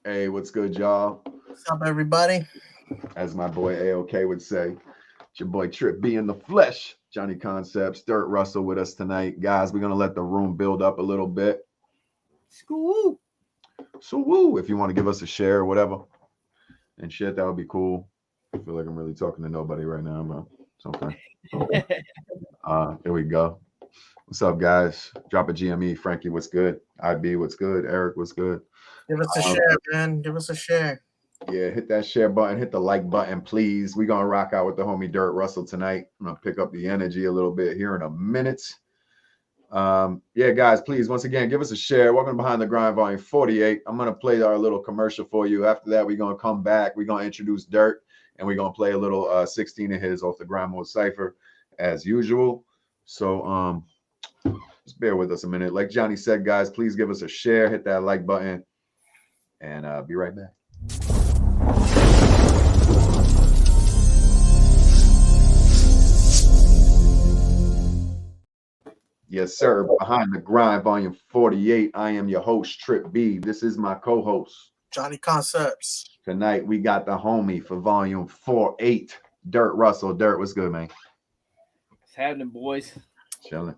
Hey, what's good, y'all? What's up, everybody? As my boy AOK would say, it's your boy Trip B in the flesh. Johnny Concepts, Dirt Russell with us tonight. Guys, we're going to let the room build up a little bit. School. So, woo, if you want to give us a share or whatever and shit, that would be cool. I feel like I'm really talking to nobody right now, but it's okay. Here we go. What's up, guys? Drop a GME. Frankie, what's good? IB, what's good? Eric, what's good? Give us a share, man. Give us a share. Yeah, hit that share button, hit the like button, please. We're gonna rock out with the homie Dirt Russell tonight. I'm gonna pick up the energy a little bit here in a minute. Yeah, guys, please, once again, give us a share. Welcome to Behind the Grind, Volume 48. I'm gonna play our little commercial for you. After that, we're gonna come back. We're gonna introduce Dirt, and we're gonna play a little 16 of his off the Grind Mode Cipher, as usual. So just bear with us a minute. Like Johnny said, guys, please give us a share, hit that like button, and be right back. Yes, sir. Behind the Grind, Volume 48. I am your host, Trip B. This is my co-host, Johnny Concepts. Tonight, we got the homie for Volume 48, Dirt Russell. Dirt, what's good, man? What's happening, boys? Chilling.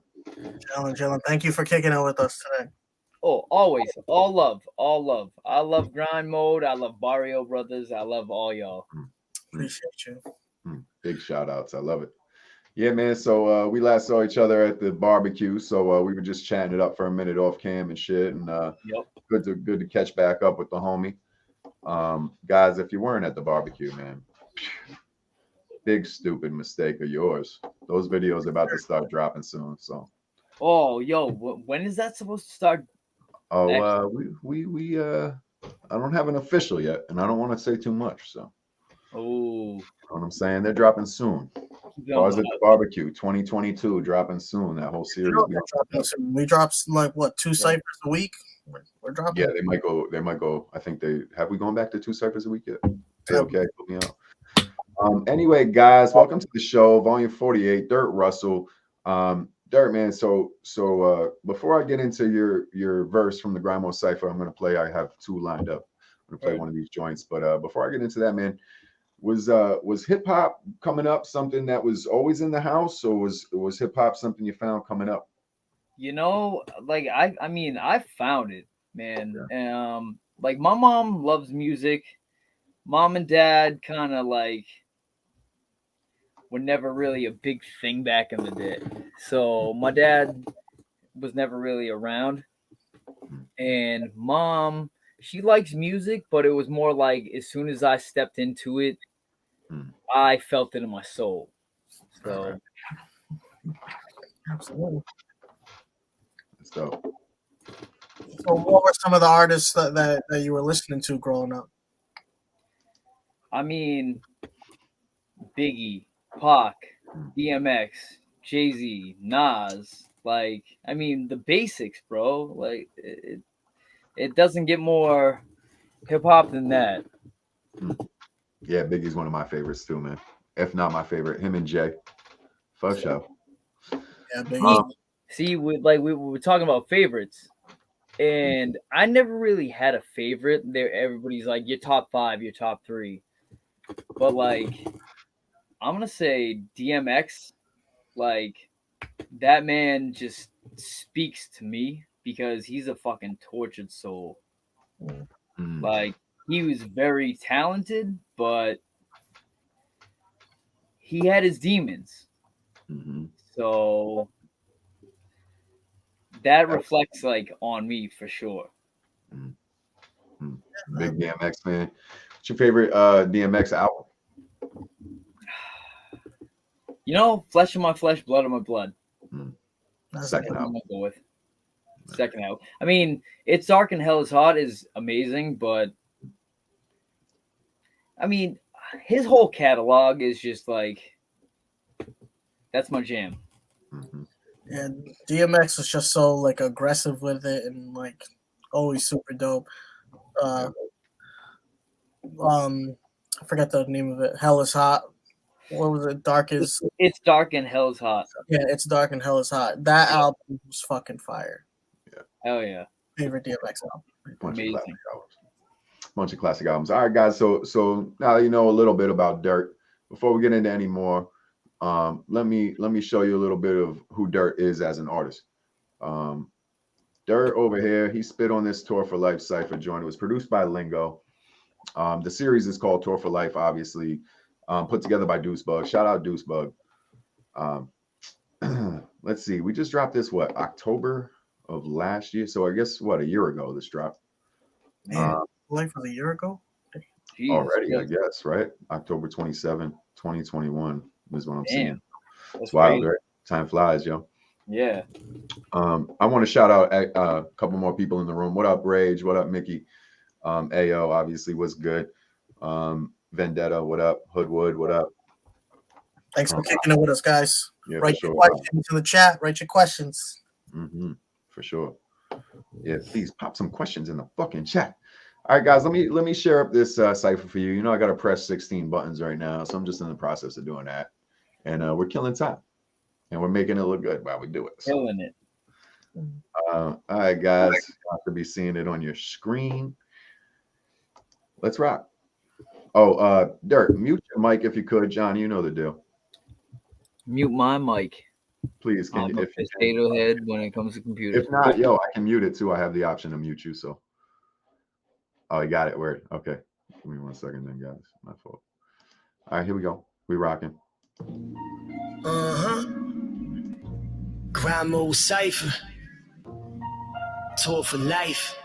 Chilling. Thank you for kicking it with us today. Oh, always. All love. I love Grind Mode. I love Barrio Brothers. I love all y'all. Appreciate you. Big shout outs. I love it. Yeah, man. So we last saw each other at the barbecue. So we were just chatting it up for a minute off cam and shit. And good to catch back up with the homie. Guys, if you weren't at the barbecue, man, big stupid mistake of yours. Those videos are about to start dropping soon. So. Oh, yo, when is that supposed to start? Oh, we I don't have an official yet, and I don't want to say too much. So. Oh. You know what I'm saying? They're dropping soon. Bars at the Barbecue 2022 dropping soon. That whole series. We drop like what, 2 ciphers a week? We're dropping. Yeah, they might go. I think we gone back to 2 ciphers a week yet? Okay, put me out. Anyway, guys, welcome to the show, Volume 48, Dirt Russell. Dirt, man. So before I get into your verse from the Grind Mode Cipher, I'm gonna play. I have 2 lined up. I'm gonna play one of these joints, but before I get into that, man. Was hip hop coming up something that was always in the house, or was hip hop something you found coming up? You know, like I mean, I found it, man. Yeah. Like my mom loves music. Mom and dad kind of like were never really a big thing back in the day. So my dad was never really around, and mom, she likes music, but it was more like as soon as I stepped into it, I felt it in my soul. So, absolutely. So what were some of the artists that you were listening to growing up? I mean, Biggie, Pac, DMX, Jay-Z, Nas. Like, I mean, the basics, bro. Like, it doesn't get more hip hop than that. Yeah, Biggie's one of my favorites too, man. If not my favorite, him and Jay. For sure. Yeah, Biggie. See, we were talking about favorites, and I never really had a favorite. There, everybody's like your top 5, your top 3, but like, I'm gonna say DMX. Like, that man just speaks to me because he's a fucking tortured soul. Like, he was very talented, but he had his demons. So that reflects like on me for sure. Big DMX man. What's your favorite DMX album? You know, Flesh of My Flesh, Blood of My Blood. Second album. Go with. Second album. I mean, It's Dark and Hell is Hot is amazing, but I mean, his whole catalog is just like, that's my jam. Yeah, DMX was just so like aggressive with it and like always super dope. I forget the name of it. Hell is Hot. What was it? It's Dark and Hell is Hot. Yeah, It's Dark and Hell is Hot. That album was fucking fire. Yeah. Hell yeah. Favorite DMX album. Amazing. bunch of classic albums. All right, guys. So now you know a little bit about Dirt. Before we get into any more, let me show you a little bit of who Dirt is as an artist. Dirt over here, he spit on this Tour for Life Cypher joint. It was produced by Lingo. The series is called Tour for Life, obviously, put together by Deucebug. Shout out Deucebug. Let's see, we just dropped this October of last year, so I guess a year ago this dropped. Life was a year ago already. I guess, right? October 27, 2021 is what I'm seeing. That's wild, right? Time flies, yo. Yeah. I want to shout out a couple more people in the room. What up, Rage? What up, Mickey? Ayo, obviously, was good. Vendetta, what up? Hoodwood, what up? Thanks for kicking it with us, guys. Yeah, write your questions in the chat. Write your questions. For sure. Yeah, please pop some questions in the fucking chat. All right, guys, let me share up this cipher for you. You know, I got to press 16 buttons right now, so I'm just in the process of doing that. And we're killing time. And we're making it look good while we do it. So, killing it. All right, guys. You have to be seeing it on your screen. Let's rock. Oh, Dirk, mute your mic if you could. John, you know the deal. Mute my mic. Please, can you? If you potato head when it comes to computers. If not, yo, I can mute it too. I have the option to mute you. So, oh, you got it. Word. Okay. Give me 1 second, then, guys. My fault. All right, here we go. We rocking. Grind mode Cipher. Tour for life.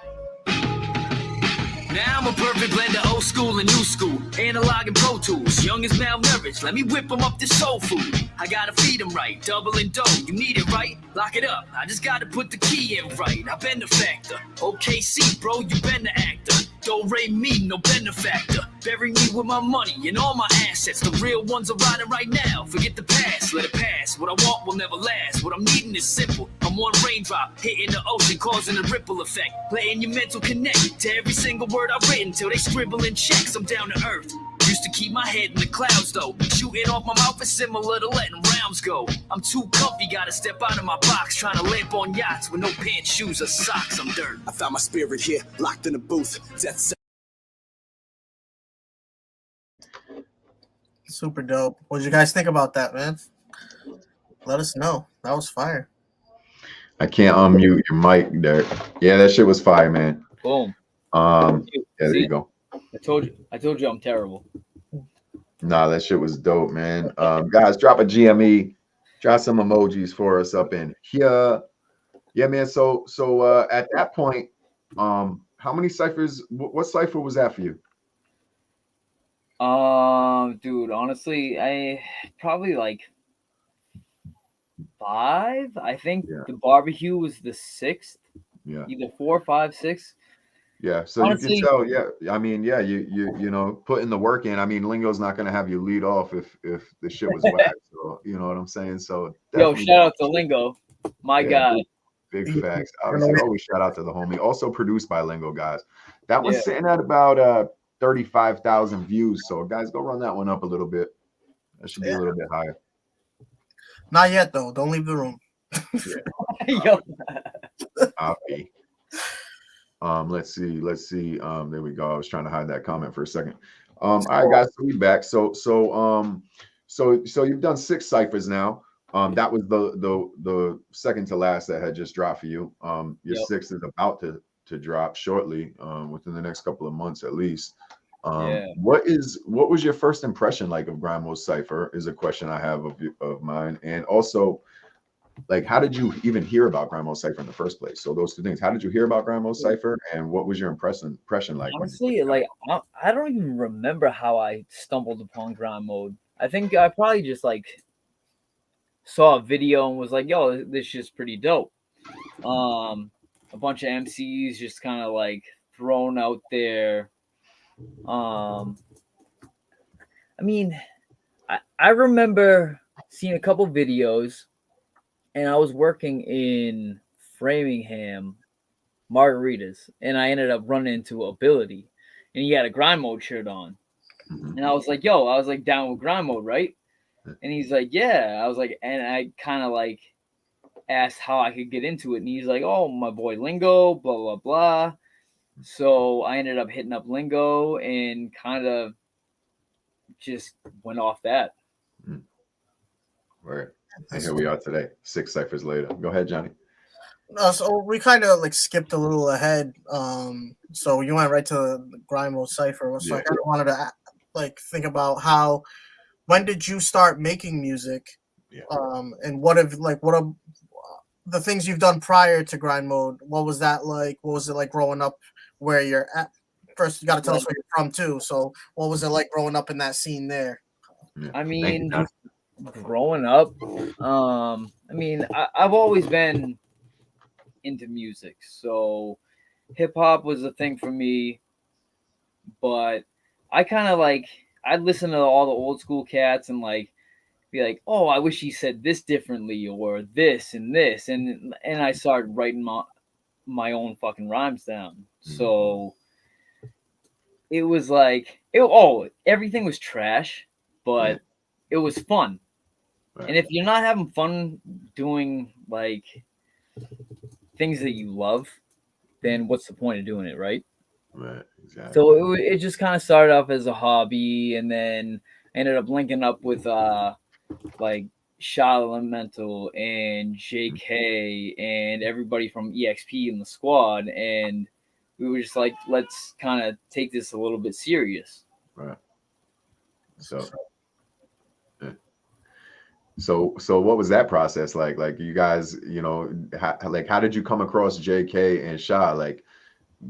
Now I'm a perfect blend of old school and new school. Analog and Pro Tools. Young as malnourished. Let me whip them up this soul food. I gotta feed them right. Doubling dough. You need it right? Lock it up. I just gotta put the key in right. I've been the factor. OKC, bro, you been the actor. Don't rate me, no benefactor. Bury me with my money and all my assets. The real ones are riding right now. Forget the past, let it pass. What I want will never last. What I'm needing is simple. I'm one raindrop hitting the ocean, causing a ripple effect. Letting your mental connect to every single word I've written till they scribble in checks. I'm down to earth. Used to keep my head in the clouds though. Shooting off my mouth is similar to letting rounds go. I'm too comfy, gotta step out of my box. Trying to lamp on yachts with no pants, shoes, or socks. I'm dirt. I found my spirit here, locked in a booth. Death. Super dope. What did you guys think about that, man? Let us know. That was fire. I can't unmute your mic, Derek. Yeah, that shit was fire, man. Boom. Yeah, there you go. I told you I'm terrible. Nah, that shit was dope, man. Guys, drop a GME, drop some emojis for us up in here. Yeah, man. So at that point, how many ciphers? What cipher was that for you? Dude, honestly, I probably like 5. I think the barbecue was the 6th. Yeah. Either 4, 5, 6. Yeah. So honestly, you can tell. Yeah. I mean, yeah. You know, putting the work in. I mean, Lingo's not gonna have you lead off if the shit was whack. So you know what I'm saying. So yo, shout out to Lingo, my guy. Big facts. Obviously, always shout out to the homie. Also produced by Lingo, guys. That one's sitting at about 35,000 views. So guys, go run that one up a little bit. That should be a little bit higher. Not yet though. Don't leave the room. Yo. Copy. Let's see. There we go. I was trying to hide that comment for a second. All right, guys, so we back. So you've done 6 ciphers now. That was the second to last that had just dropped for you. Your 6th is about to drop shortly, within the next couple of months at least. What was your first impression like of Grind Mode Cipher is a question I have of mine. And also, like, how did you even hear about Grind Mode Cipher in the first place? So those 2 things. How did you hear about Grind Mode Cipher, and what was your impression like? Honestly, like I don't even remember how I stumbled upon Grind Mode. I think I probably just like saw a video and was like, yo, this shit's pretty dope. A bunch of MCs just kind of like thrown out there. I mean, I remember seeing a couple videos, and I was working in Framingham Margaritas, and I ended up running into Ability, and he had a Grind Mode shirt on. And I was like, yo, I was like down with Grind Mode, right? And he's like, yeah. I was like, and I kind of like asked how I could get into it. And he's like, oh, my boy Lingo, blah, blah, blah. So I ended up hitting up Lingo and kind of just went off that. Right. And here we are today, 6 ciphers later. Go ahead, Johnny. So we kind of like skipped a little ahead. So you went right to the grind mode cipher. So I kind of wanted to like think about when did you start making music? Yeah. And what have the things you've done prior to grind mode? What was that like? What was it like growing up where you're at? First, you got to tell us where you're from too. So what was it like growing up in that scene there? Yeah. I mean, just growing up, I mean, I've always been into music, so hip hop was a thing for me. But I kind of like I'd listen to all the old school cats and like be like, oh, I wish he said this differently or this and this, and I started writing my own fucking rhymes down. So it was like, everything was trash, but it was fun. Right. And if you're not having fun doing like things that you love, then what's the point of doing it, right? Right, exactly. So it just kind of started off as a hobby, and then ended up linking up with like Shot Elemental and JK and everybody from EXP in the squad, and we were just like, let's kind of take this a little bit serious. Right. So what was that process like? Like you guys, you know, how did you come across JK and Shah? Like,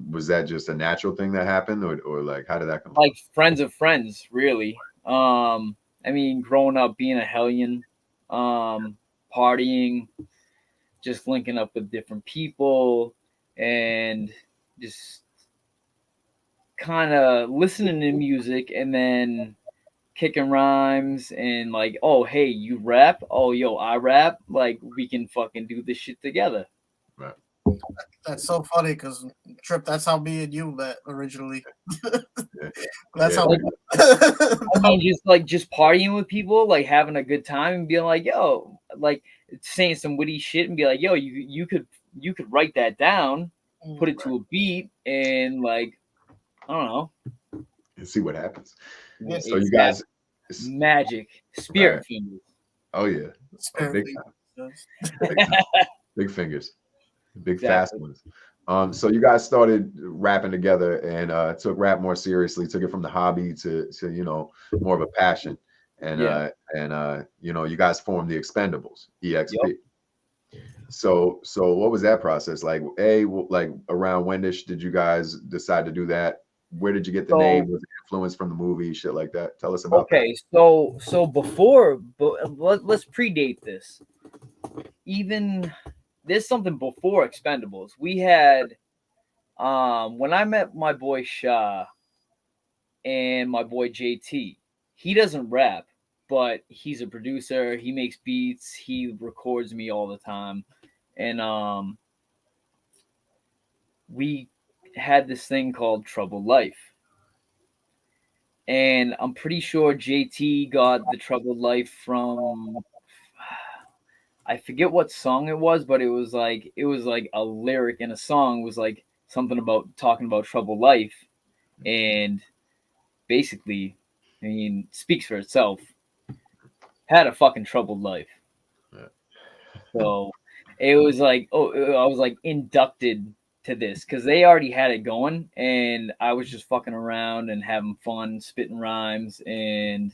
was that just a natural thing that happened, or like how did that come? Like friends of friends, really. I mean, growing up being a hellion, partying, just linking up with different people, and just kind of listening to music, and then kicking rhymes, and like, oh hey, you rap? Oh yo, I rap. Like we can fucking do this shit together. Right. That's so funny because Trip, that's how me and you met originally. Yeah. That's how. I mean, just partying with people, like having a good time, and being like, yo, like saying some witty shit, and be like, yo, you could write that down, put it to a beat, and like, I don't know, and see what happens. Yeah, so you guys, magic, spirit fingers. Oh yeah, Spirit big fingers, big fast ones. So you guys started rapping together and took rap more seriously, took it from the hobby to you know, more of a passion. And you know, you guys formed the Expendables, EXP. Yep. So what was that process like? Like around when-ish did you guys decide to do that? Where did you get the name? Was it influence from the movie, shit like that? Tell us about that. Okay, so before, but let's predate this. Even there's something before Expendables. We had when I met my boy Shah and my boy JT, he doesn't rap, but he's a producer. He makes beats. He records me all the time, and we had this thing called Troubled Life, and I'm pretty sure JT got the Troubled Life from, I forget what song it was, but it was like a lyric in a song was like something about talking about troubled life, and basically, I mean, speaks for itself. Had a fucking troubled life. So it was like, I was like inducted to this because they already had it going, and I was just fucking around and having fun, spitting rhymes, and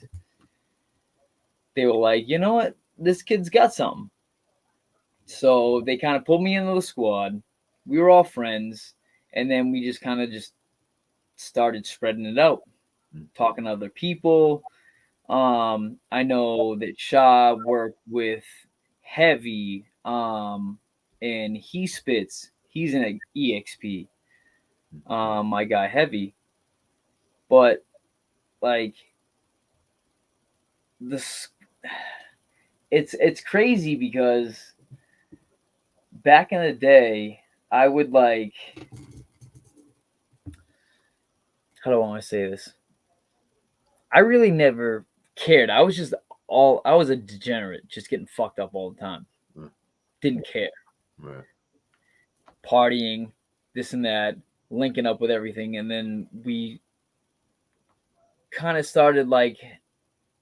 they were like, you know what, this kid's got something. So they kind of pulled me into the squad. We were all friends, and then we just kind of just started spreading it out, talking to other people. I know that Shah worked with Heavy, and he spits. He's in EXP. My guy Heavy, but like this, it's crazy because back in the day, I would like, how do I want to say this? I really never cared. I was a degenerate, just getting fucked up all the time. Didn't care. Right. Partying, this and that. linking up with everything, and then we kind of started like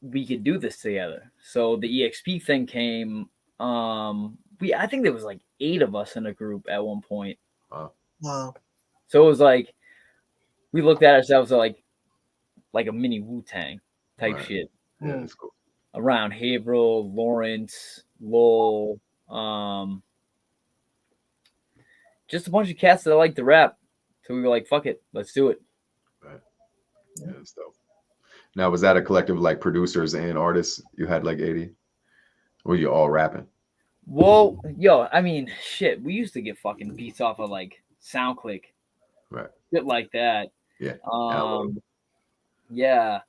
we could do this together. So the EXP thing came. I think there was like 8 of us in a group at one point. Wow. So it was like we looked at ourselves like a mini Wu-Tang type shit. Yeah, that's cool. Around Haverhill, Lawrence, Lowell, just a bunch of cats that like to rap. So we were like, fuck it, let's do it. Right. Yeah, that's dope. Now, was that a collective of like producers and artists? You had like 80? Or were you all rapping? Well, yo, I mean, shit, we used to get fucking beats off of like SoundClick. Right. Shit like that. Yeah. Yeah.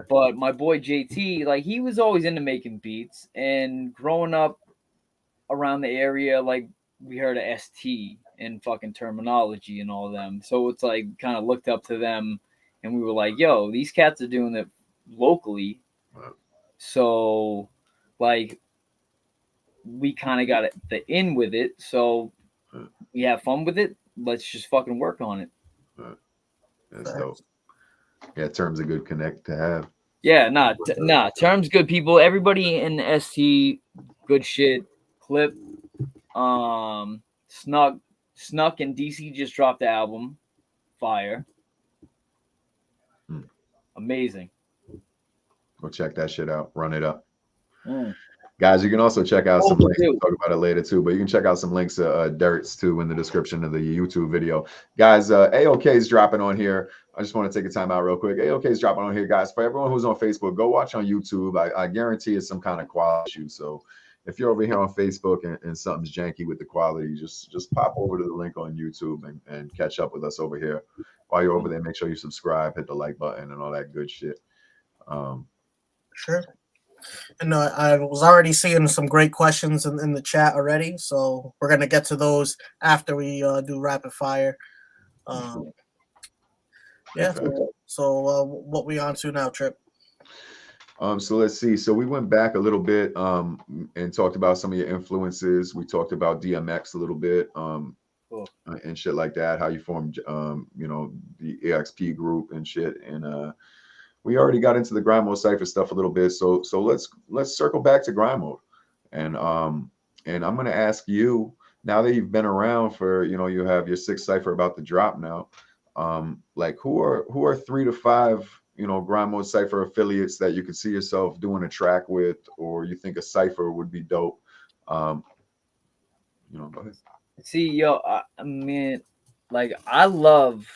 But my boy JT, like he was always into making beats, and growing up around the area, like we heard of ST and fucking Terminology and all of them. So it's like kind of looked up to them, and we were like, yo, these cats are doing it locally. Wow. So like we kind of got the in with it. So we have fun with it. Let's just fucking work on it. That's dope. Yeah, Term's a good connect to have. Yeah, Term's good people. Everybody in ST, good shit. Clip, Snuck and DC just dropped the album. Fire. Amazing. Go check that shit out. Run it up. Guys, you can also check out some links. We'll talk about it later too, but you can check out some links to Dirt's too in the description of the YouTube video. Guys, AOK is dropping on here. I just want to take a time out real quick. AOK is dropping on here, guys. For everyone who's on Facebook, go watch on YouTube. I guarantee it's some kind of quality issue. So if you're over here on Facebook and something's janky with the quality, just pop over to the link on YouTube and catch up with us over here. While you're over there, make sure you subscribe, hit the like button, and all that good shit. Sure. And I was already seeing some great questions in the chat already, so we're gonna get to those after we do rapid fire. Yeah. So what we on to now, Trip? So let's see. So we went back a little bit and talked about some of your influences. We talked about DMX a little bit and shit like that. How you formed, the EXP group and shit. And we already got into the grind mode Cipher stuff a little bit. So let's circle back to grind mode. And I'm gonna ask you, now that you've been around for, you have your 6th Cipher about to drop now. Like who are 3 to 5 grind mode Cipher affiliates that you could see yourself doing a track with, or you think a Cipher would be dope? Go ahead. See, yo, I mean, like I love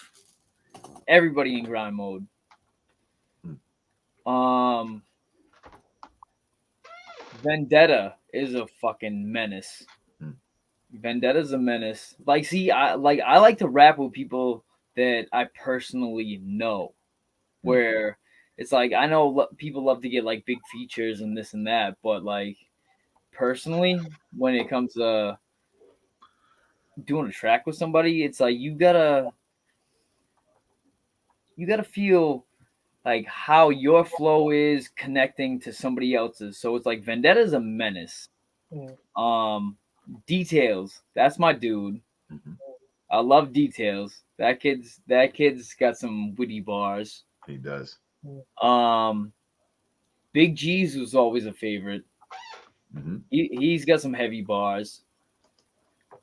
everybody in grind mode. Vendetta is a fucking menace. Vendetta's a menace. Like, see, I like to rap with people that I personally know, where it's like I know people love to get like big features and this and that, but like personally, when it comes to doing a track with somebody, it's like you gotta feel like how your flow is connecting to somebody else's. So it's like Vendetta's a menace. Details, that's my dude. I love Details. That kid's got some witty bars. He does. Big G's was always a favorite. He's got some heavy bars.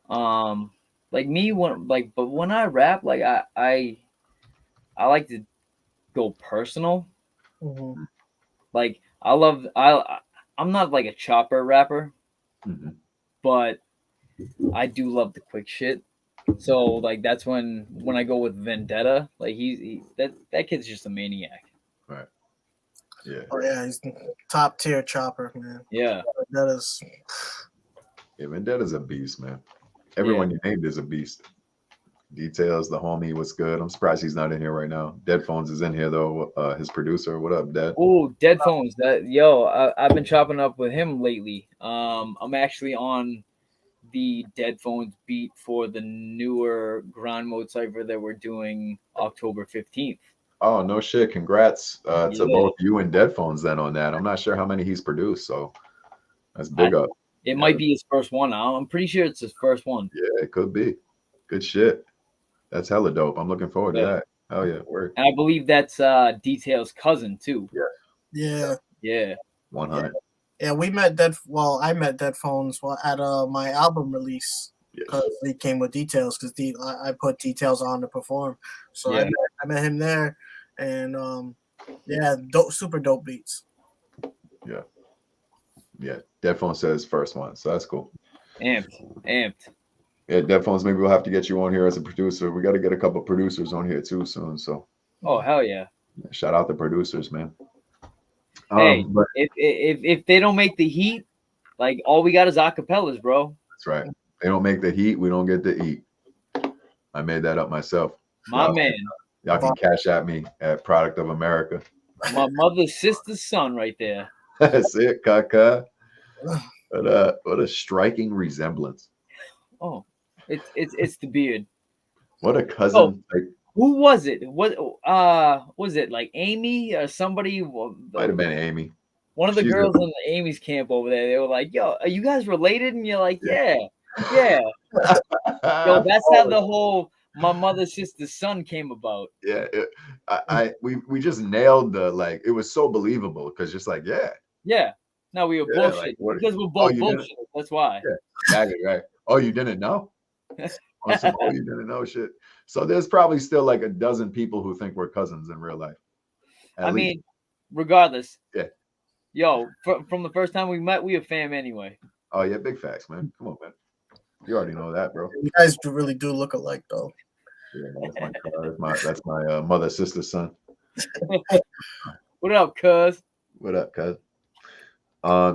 Like me but when I rap, like I like to go personal. Like I'm not like a chopper rapper, but I do love the quick shit. So like that's when I go with Vendetta, like that kid's just a maniac. Right. Yeah. Oh yeah, he's top tier chopper, man. Yeah. Vendetta's a beast, man. Everyone you named is a beast. Details, the homie, what's good? I'm surprised he's not in here right now. Dead Phones is in here though. His producer. What up, Dead? Oh, Dead Phones. I've been chopping up with him lately. I'm actually on the Dead Phones beat for the newer grind mode Cipher that we're doing October 15th. Oh, no shit. Congrats to both you and Dead Phones then on that. I'm not sure how many he's produced, so that's big up. It might be his first one. I'm pretty sure it's his first one. Yeah, it could be. Good shit. That's hella dope. I'm looking forward to that. Oh yeah, word. And I believe that's Detail's cousin too. Yeah. Yeah. 100. Yeah, we met I met Dead Phones at my album release because he came with Details because I put Details on to perform. So Yeah. I met him there, and super dope beats. Yeah. Dead Phone says first one, so that's cool. Amped. Yeah, Dead Phones. Maybe we'll have to get you on here as a producer. We got to get a couple producers on here too soon. So. Oh hell yeah! Shout out the producers, man. Hey, if they don't make the heat, like all we got is acapellas, bro. That's right. They don't make the heat, we don't get to eat. I made that up myself. My man. Y'all can cash at me at Product of America. My mother's sister's son, right there. That's it, Kaka. What a striking resemblance. Oh, it's the beard. What a cousin. Who was it? What was it like Amy or somebody? Might have been Amy. One of the girls in Amy's camp over there. They were like, "Yo, are you guys related?" And you're like, "Yeah." Yo, that's how the whole my mother's sister's son came about. Yeah, we just nailed the it was so believable because just yeah. No, we were bullshit because we're both bullshit. That's why. Yeah, exactly right. Oh, you didn't know? On some you didn't know shit. So there's probably still like a dozen people who think we're cousins in real life. I mean, regardless. Yeah. Yo, from the first time we met, we a fam anyway. Oh yeah, big facts, man. Come on, man. You already know that, bro. You guys really do look alike, though. Yeah, that's my mother, sister, son. What up, cuz? What up, cuz?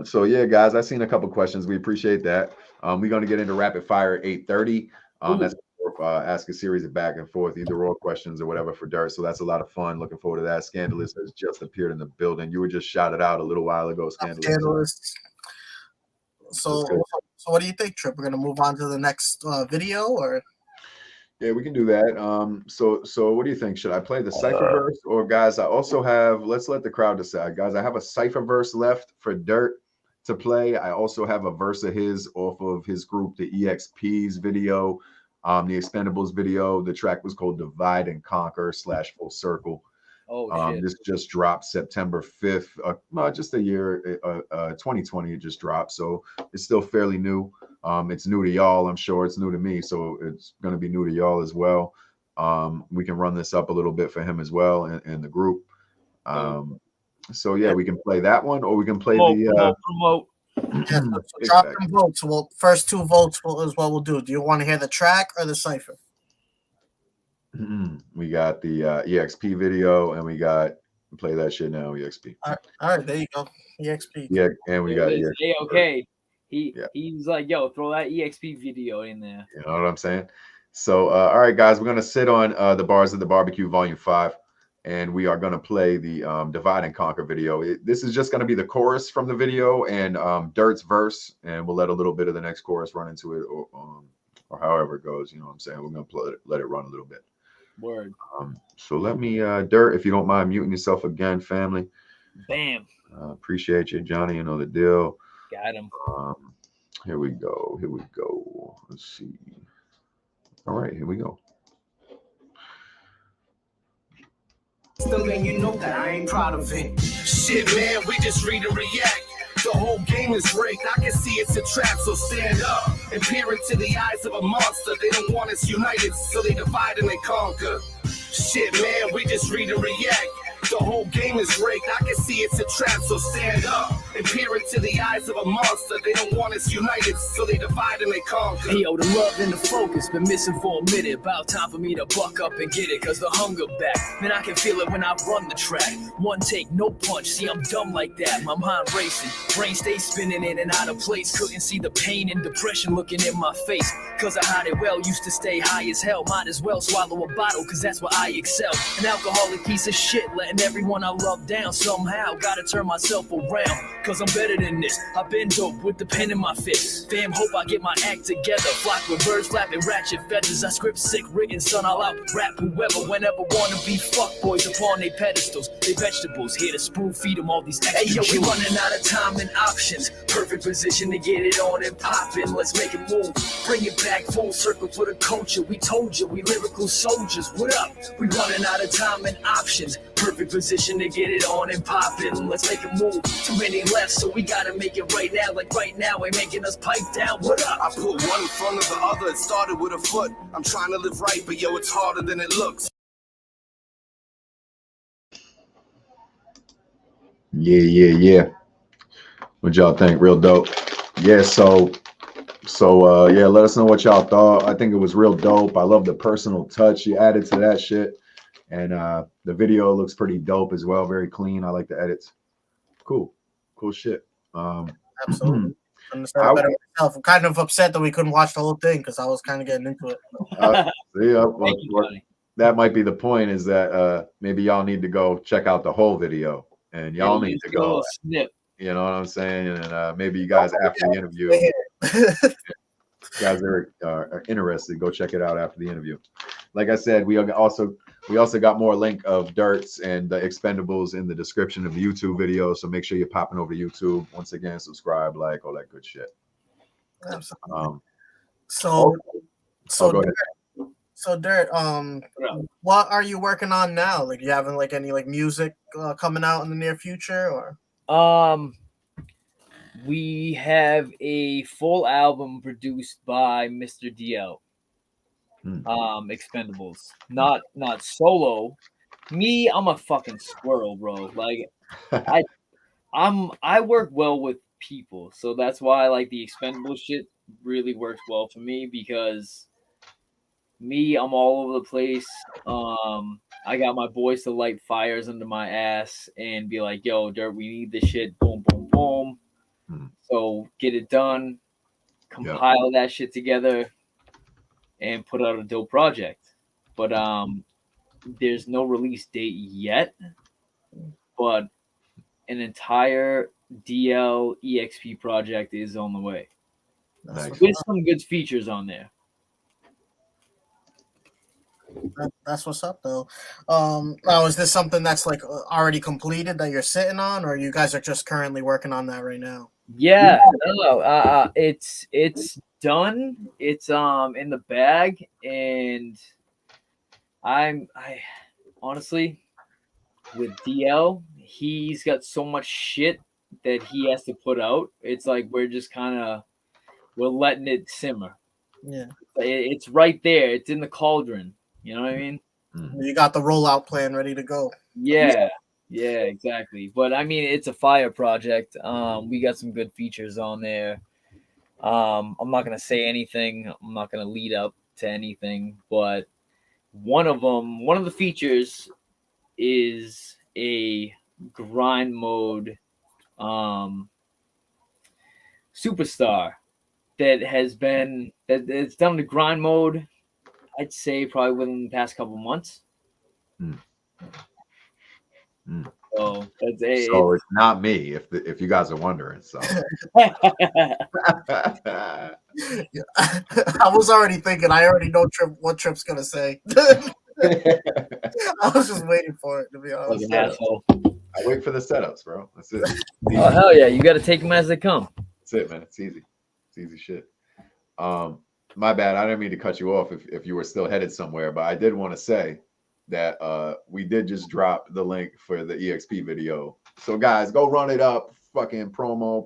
So yeah, guys, I've seen a couple questions. We appreciate that. We're gonna get into rapid fire at 8:30. That's ask a series of back and forth, either or questions or whatever for Dirt. So that's a lot of fun. Looking forward to that. Scandalous has just appeared in the building. You were just shouted out a little while ago, Scandalous. So what do you think, Trip? We're gonna move on to the next video, or? Yeah, we can do that. So what do you think? Should I play the Cipher verse, or guys? I also have. Let's let the crowd decide, guys. I have a Cipher verse left for Dirt to play. I also have a verse of his off of his group, the EXP's video, the Expendables video. The track was called "Divide and Conquer" / Full Circle. Oh shit! This just dropped September 5th. Just a year, 2020. It just dropped, so it's still fairly new. It's new to y'all. I'm sure it's new to me, so it's going to be new to y'all as well. We can run this up a little bit for him as well in the group. So yeah, we can play that one, or we can play promote. Yeah, so drop them votes. Well, first two votes is what we'll do. Do you want to hear the track or the Cipher? We got the EXP video, and we got play that shit now. EXP. All right, there you go. EXP. Yeah, and we got EXP. Okay. He's like, yo, throw that EXP video in there. You know what I'm saying? So, all right, guys, we're gonna sit on the Bars of the Barbecue Volume 5, and we are gonna play the Divide and Conquer video. This is just gonna be the chorus from the video and Dirt's verse, and we'll let a little bit of the next chorus run into it, or however it goes. You know what I'm saying? We're gonna let it run a little bit. Word. So let me, Dirt, if you don't mind muting yourself again, family. Bam. Appreciate you, Johnny. You know the deal. Got him. Here we go. Let's see. All right, here we go. Still, man, you know that I ain't proud of it. Shit, man, we just read and react. The whole game is rigged. I can see it's a trap, so stand up and peer into the eyes of a monster. They don't want us united, so they divide and they conquer. Shit, man, we just read and react. The whole game is rigged. I can see it's a trap, so stand up and peer into the eyes of a monster. They don't want us united, so they divide and they conquer. Hey, yo, the love and the focus been missing for a minute. About time for me to buck up and get it, cause the hunger back. Man, I can feel it when I run the track. One take, no punch. See, I'm dumb like that. My mind racing, brain stays spinning in and out of place. Couldn't see the pain and depression looking in my face. Cause I hide it well, used to stay high as hell. Might as well swallow a bottle, cause that's where I excel. An alcoholic piece of shit, letting letting everyone I love down. Somehow, gotta turn myself around, cause I'm better than this. I've been dope with the pen in my fist. Fam, hope I get my act together. Flock with birds flapping ratchet feathers. I script sick written, son, I'll out rap whoever, whenever wanna be fuckboys upon they pedestals. They vegetables, here to spoon feed them all these extra. Hey yo, we running out of time and options. Perfect position to get it on and poppin'. Let's make it move. Bring it back full circle for the culture. We told you, we lyrical soldiers. What up? We running out of time and options. Perfect position to get it on and poppin'. Let's make it move. Too many left, so we gotta make it right now. Like right now, ain't making us pipe down. What up? I put one in front of the other. It started with a foot. I'm trying to live right, but yo, it's harder than it looks. Yeah. What y'all think? Real dope. Yeah, so yeah, let us know what y'all thought. I think it was real dope. I love the personal touch you added to that shit. And the video looks pretty dope as well. Very clean. I like the edits. Cool shit. Absolutely. I'm kind of upset that we couldn't watch the whole thing because I was kind of getting into it. That might be the point, is that maybe y'all need to go check out the whole video, and y'all need to go snip. You know what I'm saying? And maybe you guys after the interview, guys are interested, go check it out after the interview. Like I said, we also got more link of Dirts and the Expendables in the description of the YouTube video. So make sure you're popping over to YouTube. Once again, subscribe, like, all that good shit. Absolutely. So Dirt, what are you working on now? Like, you having like any like music coming out in the near future, or? We have a full album produced by Mr. DL. Expendables, not solo. Me, I'm a fucking squirrel, bro. Like, I work well with people, so that's why like the Expendables shit really works well for me, because me, I'm all over the place. I got my boys to light fires under my ass and be like, yo, Dirt, we need this shit. Boom, boom, boom. So get it done, compile that shit together, and put out a dope project. But there's no release date yet, but an entire DL EXP project is on the way. Nice. With some good features on there. That's what's up, though. Now, is this something that's like already completed that you're sitting on, or you guys are just currently working on that right now? Yeah, no, it's done. It's in the bag, and I honestly, with DL, he's got so much shit that he has to put out. It's like we're letting it simmer. Yeah, it's right there. It's in the cauldron. You know what I mean? You got the rollout plan ready to go. Yeah, exactly. But I mean, it's a fire project. We got some good features on there. I'm not gonna say anything. I'm not gonna lead up to anything. But one of the features is a grind mode superstar that's done the grind mode. I'd say probably within the past couple months. So it's not me, if you guys are wondering. So I was already thinking. I already know what Trip's gonna say. I was just waiting for it, to be honest. Like an asshole. I wait for the setups, bro. That's it. Oh hell yeah! You got to take them as they come. That's it, man. It's easy. It's easy shit. My bad. I didn't mean to cut you off if you were still headed somewhere, but I did want to say that we did just drop the link for the EXP video. So guys, go run it up. Fucking promo,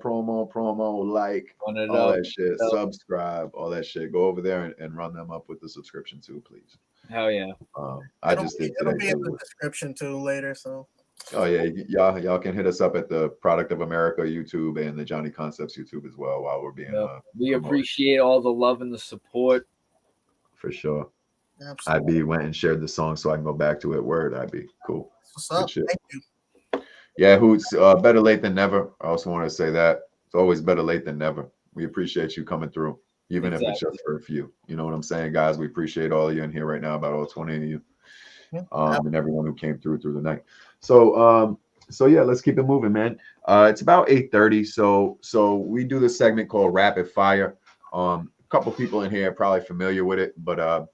like all that shit. Subscribe, all that shit. Go over there and run them up with the subscription too, please. Hell yeah. I just did today. It'll be in the description too later. So. Oh yeah, y'all can hit us up at the Product of America YouTube and the Johnny Concepts YouTube as well while we're being. We appreciate all the love and the support. For sure. Absolutely. IB went and shared the song so I can go back to it. Word, IB. Cool. What's up? Thank you. Yeah, who's better late than never. I also want to say that it's always better late than never. We appreciate you coming through, even if it's just for a few. You know what I'm saying, guys? We appreciate all of you in here right now, about all 20 of you. and everyone who came through the night. So yeah, let's keep it moving, man. It's about 8:30, so we do this segment called Rapid Fire. A couple people in here are probably familiar with it, but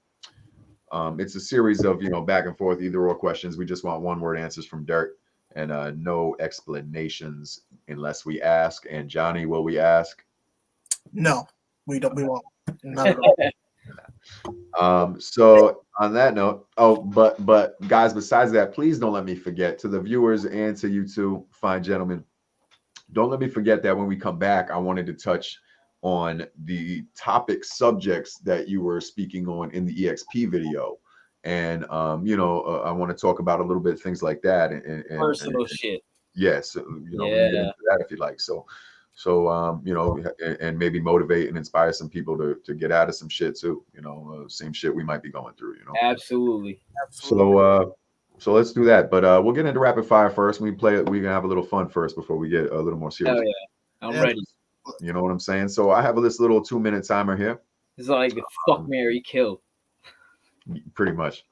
it's a series of back and forth either or questions. We just want one word answers from Dirt, and no explanations unless we ask. And Johnny, will we ask? No, we don't. We won't. Not at all. So on that note, but guys, besides that, please don't let me forget, to the viewers and to you two fine gentlemen, don't let me forget that when we come back, I wanted to touch on the topic subjects that you were speaking on in the EXP video. And I want to talk about a little bit of things like that and personal shit. Yes, we can get into that if you like. So and maybe motivate and inspire some people to get out of some shit too. Same shit we might be going through. Absolutely. So let's do that. But we'll get into rapid fire first. We play it. We're gonna have a little fun first before we get a little more serious. Oh yeah, I'm ready. You know what I'm saying? So I have this little 2-minute timer here. It's like the fuck, Mary, kill. Pretty much.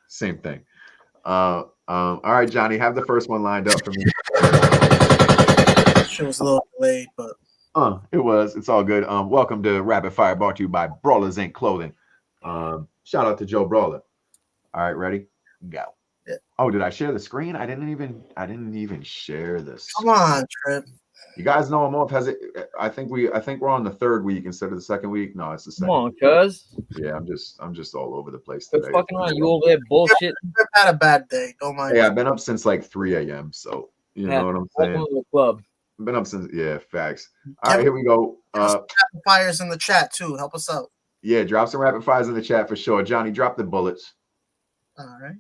Same thing. All right, Johnny, have the first one lined up for me. Shit was a little delayed, but it was. It's all good. Welcome to Rapid Fire, brought to you by Brawlers Inc. Clothing. Shout out to Joe Brawler. All right, ready? Go. Yeah. Oh, did I share the screen? I didn't even share this. Come on, Trip. You guys know I'm off. I think we're on the third week instead of the second week. No, it's the second. Come on, cuz. Yeah, I'm just all over the place Quit today. fucking on you over there bullshit. Trip had a bad day. Don't mind. Yeah, I've been up since like 3 a.m. So you know what I'm saying. Welcome to the club. I've been up since facts. All right, here we go. Rapid fires in the chat too. Help us out. Yeah, drop some rapid fires in the chat for sure. Johnny, drop the bullets. All right.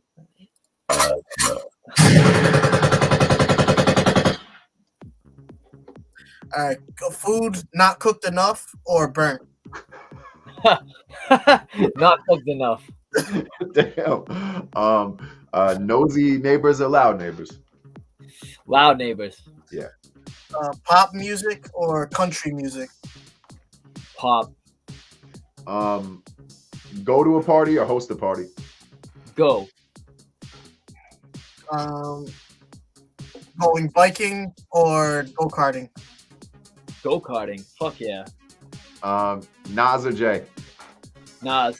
All right. Food not cooked enough or burnt? Not cooked enough. Damn. Nosy neighbors or loud neighbors? Loud neighbors. Yeah. Pop music or country music? Pop. Go to a party or host a party? Go. Going biking or go-karting? Go-karting. Fuck yeah. Nas or Jay? Nas.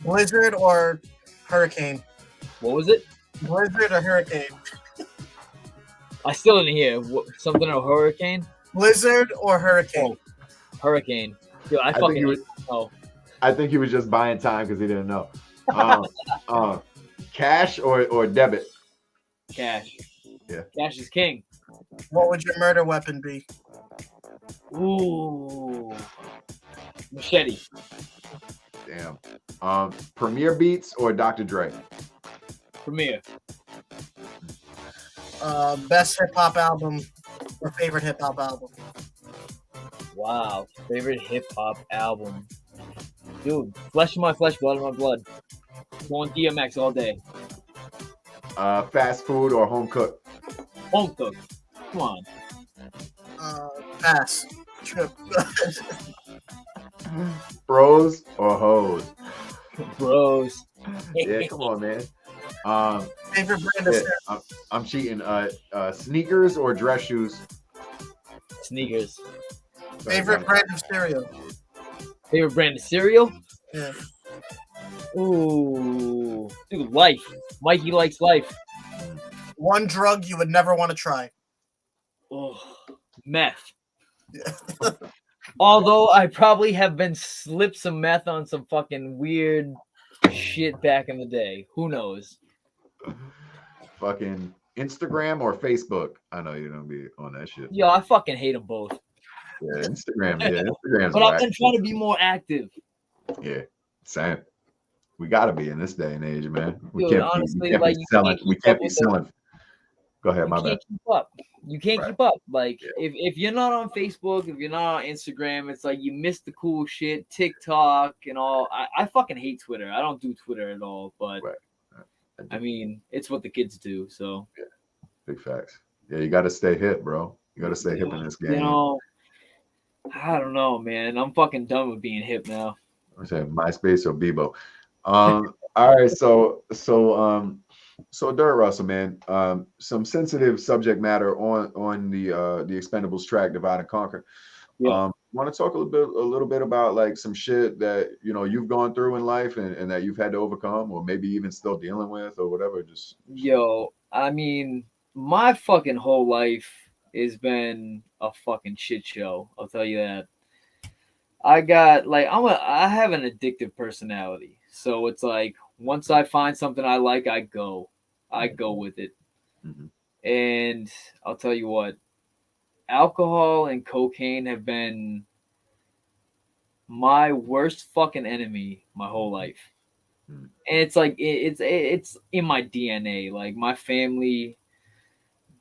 Blizzard or hurricane? What was it? Blizzard or hurricane? I still didn't hear. Something of a hurricane? Blizzard or hurricane? Oh, hurricane. Dude, I fucking know. I think he was just buying time because he didn't know. Cash or debit? Cash. Yeah. Cash is king. What would your murder weapon be? Ooh. Machete. Damn. Premier Beats or Dr. Dre? Premier. Best hip hop album or favorite hip hop album? Wow. Favorite hip hop album. Dude, Flesh of My Flesh, Blood of My Blood. Going DMX all day. Fast food or home cooked? Home cooked. Come on. Pass. Trip. Bros or hoes? Bros. Yeah, come on, man. Favorite brand of cereal? I'm cheating. Sneakers or dress shoes? Sneakers. Favorite brand of cereal? Favorite brand of cereal? Yeah. Ooh. Dude, Life. Mikey likes Life. One drug you would never want to try? Oh, meth. Yeah. Although I probably have been slipped some meth on some fucking weird shit back in the day. Who knows? Fucking Instagram or Facebook? I know you don't be on that shit. Yo, I fucking hate them both. Yeah, Instagram. Yeah, Instagram's but I've been trying to be more active. Yeah, same. We gotta be in this day and age, man. We Dude, can't honestly, be like, selling. We can't be selling. Go ahead, my bad. Keep up. You can't keep up. Like if you're not on Facebook, if you're not on Instagram, it's like you miss the cool shit, TikTok and all. I fucking hate Twitter. I don't do Twitter at all, but I mean, it's what the kids do. So yeah, big facts. Yeah, you got to stay hip, bro. You got to stay hip in this game. You know, I don't know, man. I'm fucking done with being hip now. I said MySpace or Bebo. All right, so Dirt Russell, man. Some sensitive subject matter on the Expendables track, Divide and Conquer. Yeah. Want to talk a little bit about like some shit that you've gone through in life and that you've had to overcome, or maybe even still dealing with, or whatever. Just Yo, I mean, my fucking whole life has been a fucking shit show. I'll tell you that. I have an addictive personality. So it's like once I find something I like, I go with it. Mhm. And I'll tell you what, alcohol and cocaine have been my worst fucking enemy my whole life. Mhm. And it's like it's in my DNA. Like my family,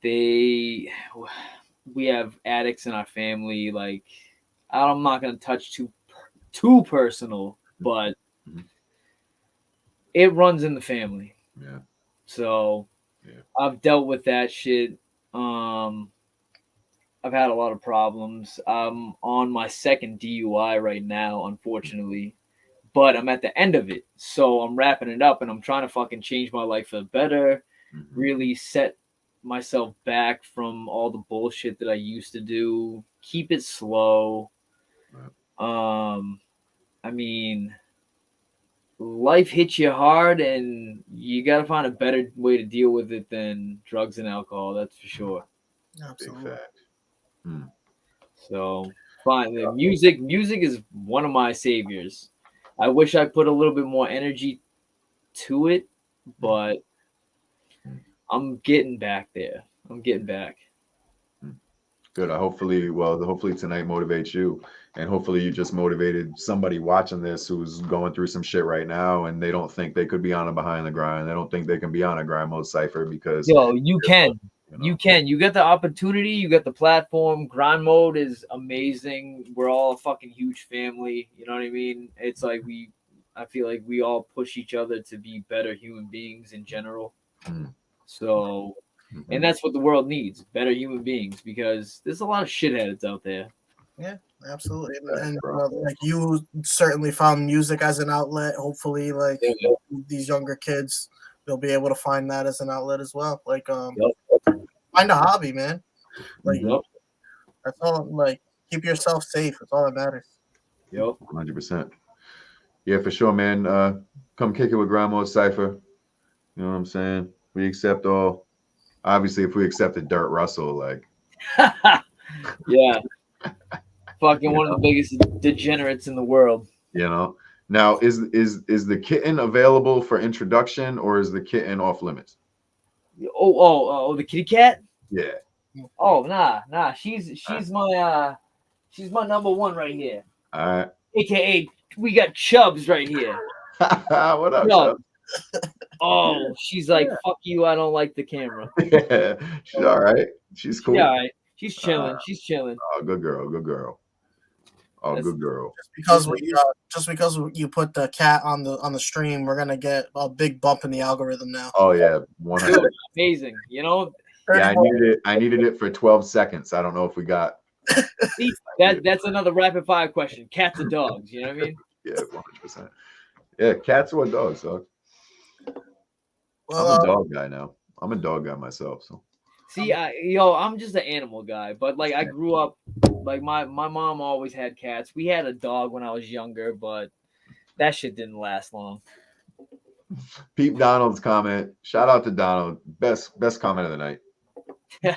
we have addicts in our family. Like I'm not gonna touch too personal, but Mhm. it runs in the family. Yeah. So Yeah. I've dealt with that shit. I've had a lot of problems. I'm on my second DUI right now, unfortunately, but I'm at the end of it. So I'm wrapping it up and I'm trying to fucking change my life for the better, Mhm. really set myself back from all the bullshit that I used to do, keep it slow. I mean, life hits you hard and you got to find a better way to deal with it than drugs and alcohol. That's for sure. Big Absolutely. fact. Hmm. So fine. The music is one of my saviors. I wish I put a little bit more energy to it, but I'm getting back there. I'm getting back. Good. Hopefully tonight motivates you, and hopefully you just motivated somebody watching this who's going through some shit right now, and they don't think they could be on a behind the grind. They don't think they can be on a grind mode Cipher because Yo, you can. you know. You can. You get the opportunity. You get the platform. Grind mode is amazing. We're all a fucking huge family. You know what I mean? It's like I feel like we all push each other to be better human beings in general. Mm. So, Mhm. and that's what the world needs, better human beings, because there's a lot of shitheads out there. Yeah, absolutely. Thanks, And bro. like you certainly found music as an outlet. Hopefully, like Yeah. these younger kids, they'll be able to find that as an outlet as well. Like, Yep. find a hobby, man. Like Yep. that's all. Like, keep yourself safe. That's all that matters. Yep. 100%. Yeah, for sure, man. Come kick it with Grandma Cipher. You know what I'm saying? We accept all. Obviously, if we accepted Dirt Russell, like Yeah. Fucking one of the biggest degenerates in the world. Now is the kitten available for introduction, or is the kitten off limits? Oh, the kitty cat? Yeah. Oh, nah. She's my number one right here. All right. AKA, we got Chubbs right here. What up, Chubbs. Chubb? Oh, she's like, fuck you, I don't like the camera. Yeah. She's all right. She's cool. Yeah, all right. She's chilling. She's chilling. Oh, good girl. Good girl. Oh, That's- good girl. Just because you put the cat on the stream, we're gonna get a big bump in the algorithm now. Oh yeah, 100. Dude, amazing. You know, Yeah, I needed it for 12 seconds. I don't know if we got. see, that's another rapid fire question. Cats or dogs? You know what I mean? Yeah, 100%. Yeah, cats or dogs, dog. Well, I'm a dog guy now. I'm a dog guy myself. So See, I'm just an animal guy, but like I grew up, like my mom always had cats. We had a dog when I was younger, but that shit didn't last long. Pete Donald's comment. Shout out to Donald. Best comment of the night.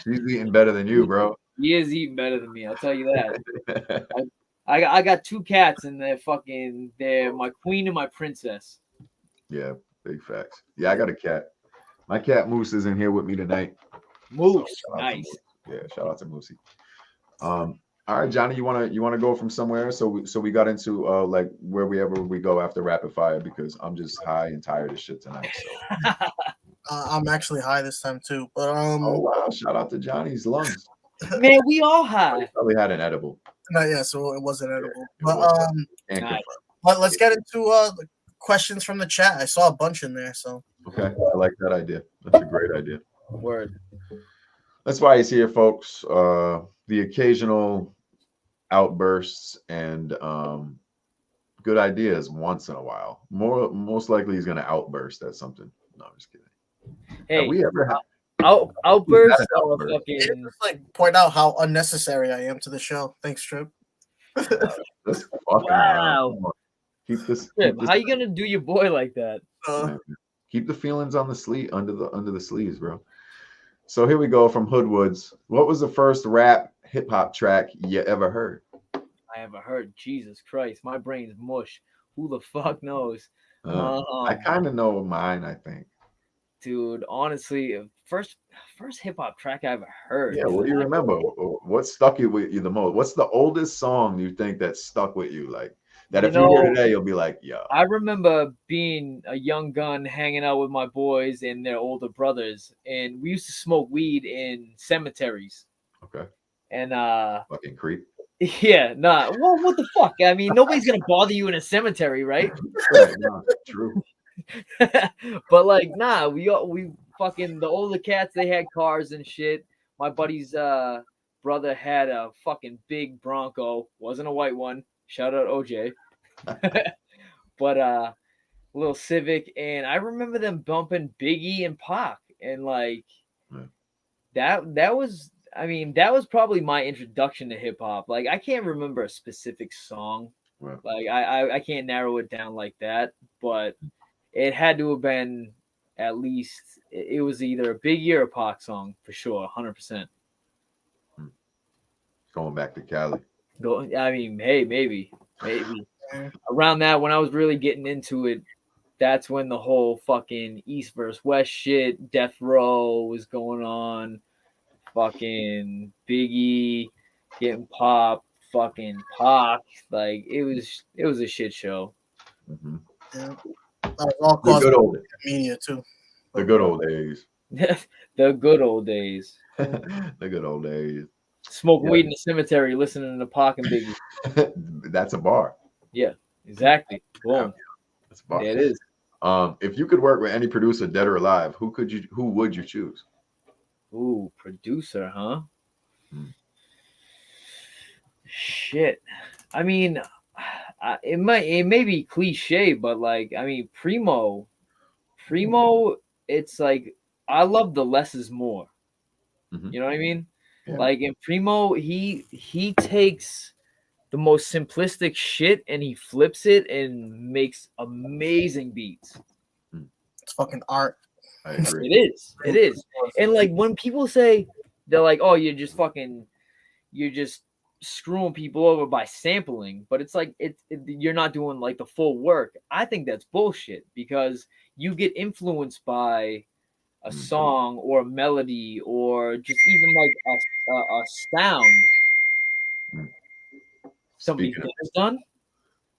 She's eating better than you, bro. He is eating better than me, I'll tell you that. I got two cats and they're my queen and my princess. Yeah, big facts. Yeah, I got a cat. My cat Moose is in here with me tonight. Moose, So, nice. Yeah, shout out to Moosey. All right, Johnny, you wanna go from somewhere? So we got into like wherever we go after rapid fire, because I'm just high and tired of shit tonight. So I'm actually high this time too. But oh wow, shout out to Johnny's lungs. Man, we all high. Probably had an edible. not yet, so it wasn't edible. it But wasn't. And Nice. let's get into the questions from the chat. I saw a bunch in there, so okay, I like that idea. That's a great idea. Word. That's why he's here, folks. The occasional outbursts and good ideas once in a while. Most likely he's gonna outburst at something. No, I'm just kidding. Hey, Have we ever had outbursts an are outburst? fucking. Just like point out how unnecessary I am to the show. Thanks, Trip. Just fucking around. Wow. Come on. Keep this. Trip, how you gonna do your boy like that? Keep the feelings on the sleeve under the sleeves, bro. So here we go from Hoodwoods. What was the first rap hip hop track you ever heard? I ever heard. Jesus Christ, my brain's mush. Who the fuck knows? I kind of know mine, I think. Dude, honestly, first hip hop track I ever heard. Yeah, what do you remember? What stuck with you the most? What's the oldest song you think that stuck with you? Like that, if you hear today, you'll be like, "Yeah." I remember being a young gun, hanging out with my boys and their older brothers, and we used to smoke weed in cemeteries. Okay. And fucking creep. Yeah, nah. Well, what the fuck? I mean, nobody's gonna bother you in a cemetery, right? Right, no, true. But like, nah, we fucking the older cats, they had cars and shit. My buddy's brother had a fucking big Bronco, wasn't a white one. Shout out OJ. But little Civic, and I remember them bumping Biggie and Pac, and like that was, I mean, that was probably my introduction to hip hop. Like, I can't remember a specific song. Right. Like I can't narrow it down like that, but it had to have been at least, it was either a Biggie or a Pac song for sure, 100%. Going back to Cali. I mean, hey, maybe around that, when I was really getting into it, that's when the whole fucking East versus West shit, Death Row was going on, fucking Biggie getting popped, fucking Pac, like it was a shit show. Mm-hmm. Yeah. All the good old media too. The good old days. The good old days. The good old days. Smoking weed in the cemetery, listening to Pac and Biggie. That's a bar. Yeah, exactly. Boom. That's a bar. There it is. If you could work with any producer, dead or alive, who would you choose? Ooh, producer, huh? Shit. I mean, it may be cliche, but like, I mean, Primo, it's like, I love the less is more. Mm-hmm. You know what I mean? Yeah. Like in Primo, he takes the most simplistic shit and he flips it and makes amazing beats. It's fucking art. I agree. It is. And like when people say, they're like, oh, you're just screwing people over by sampling, but it's like you're not doing like the full work. I think that's bullshit, because you get influenced by a song or a melody or just even like a sound. Somebody has done.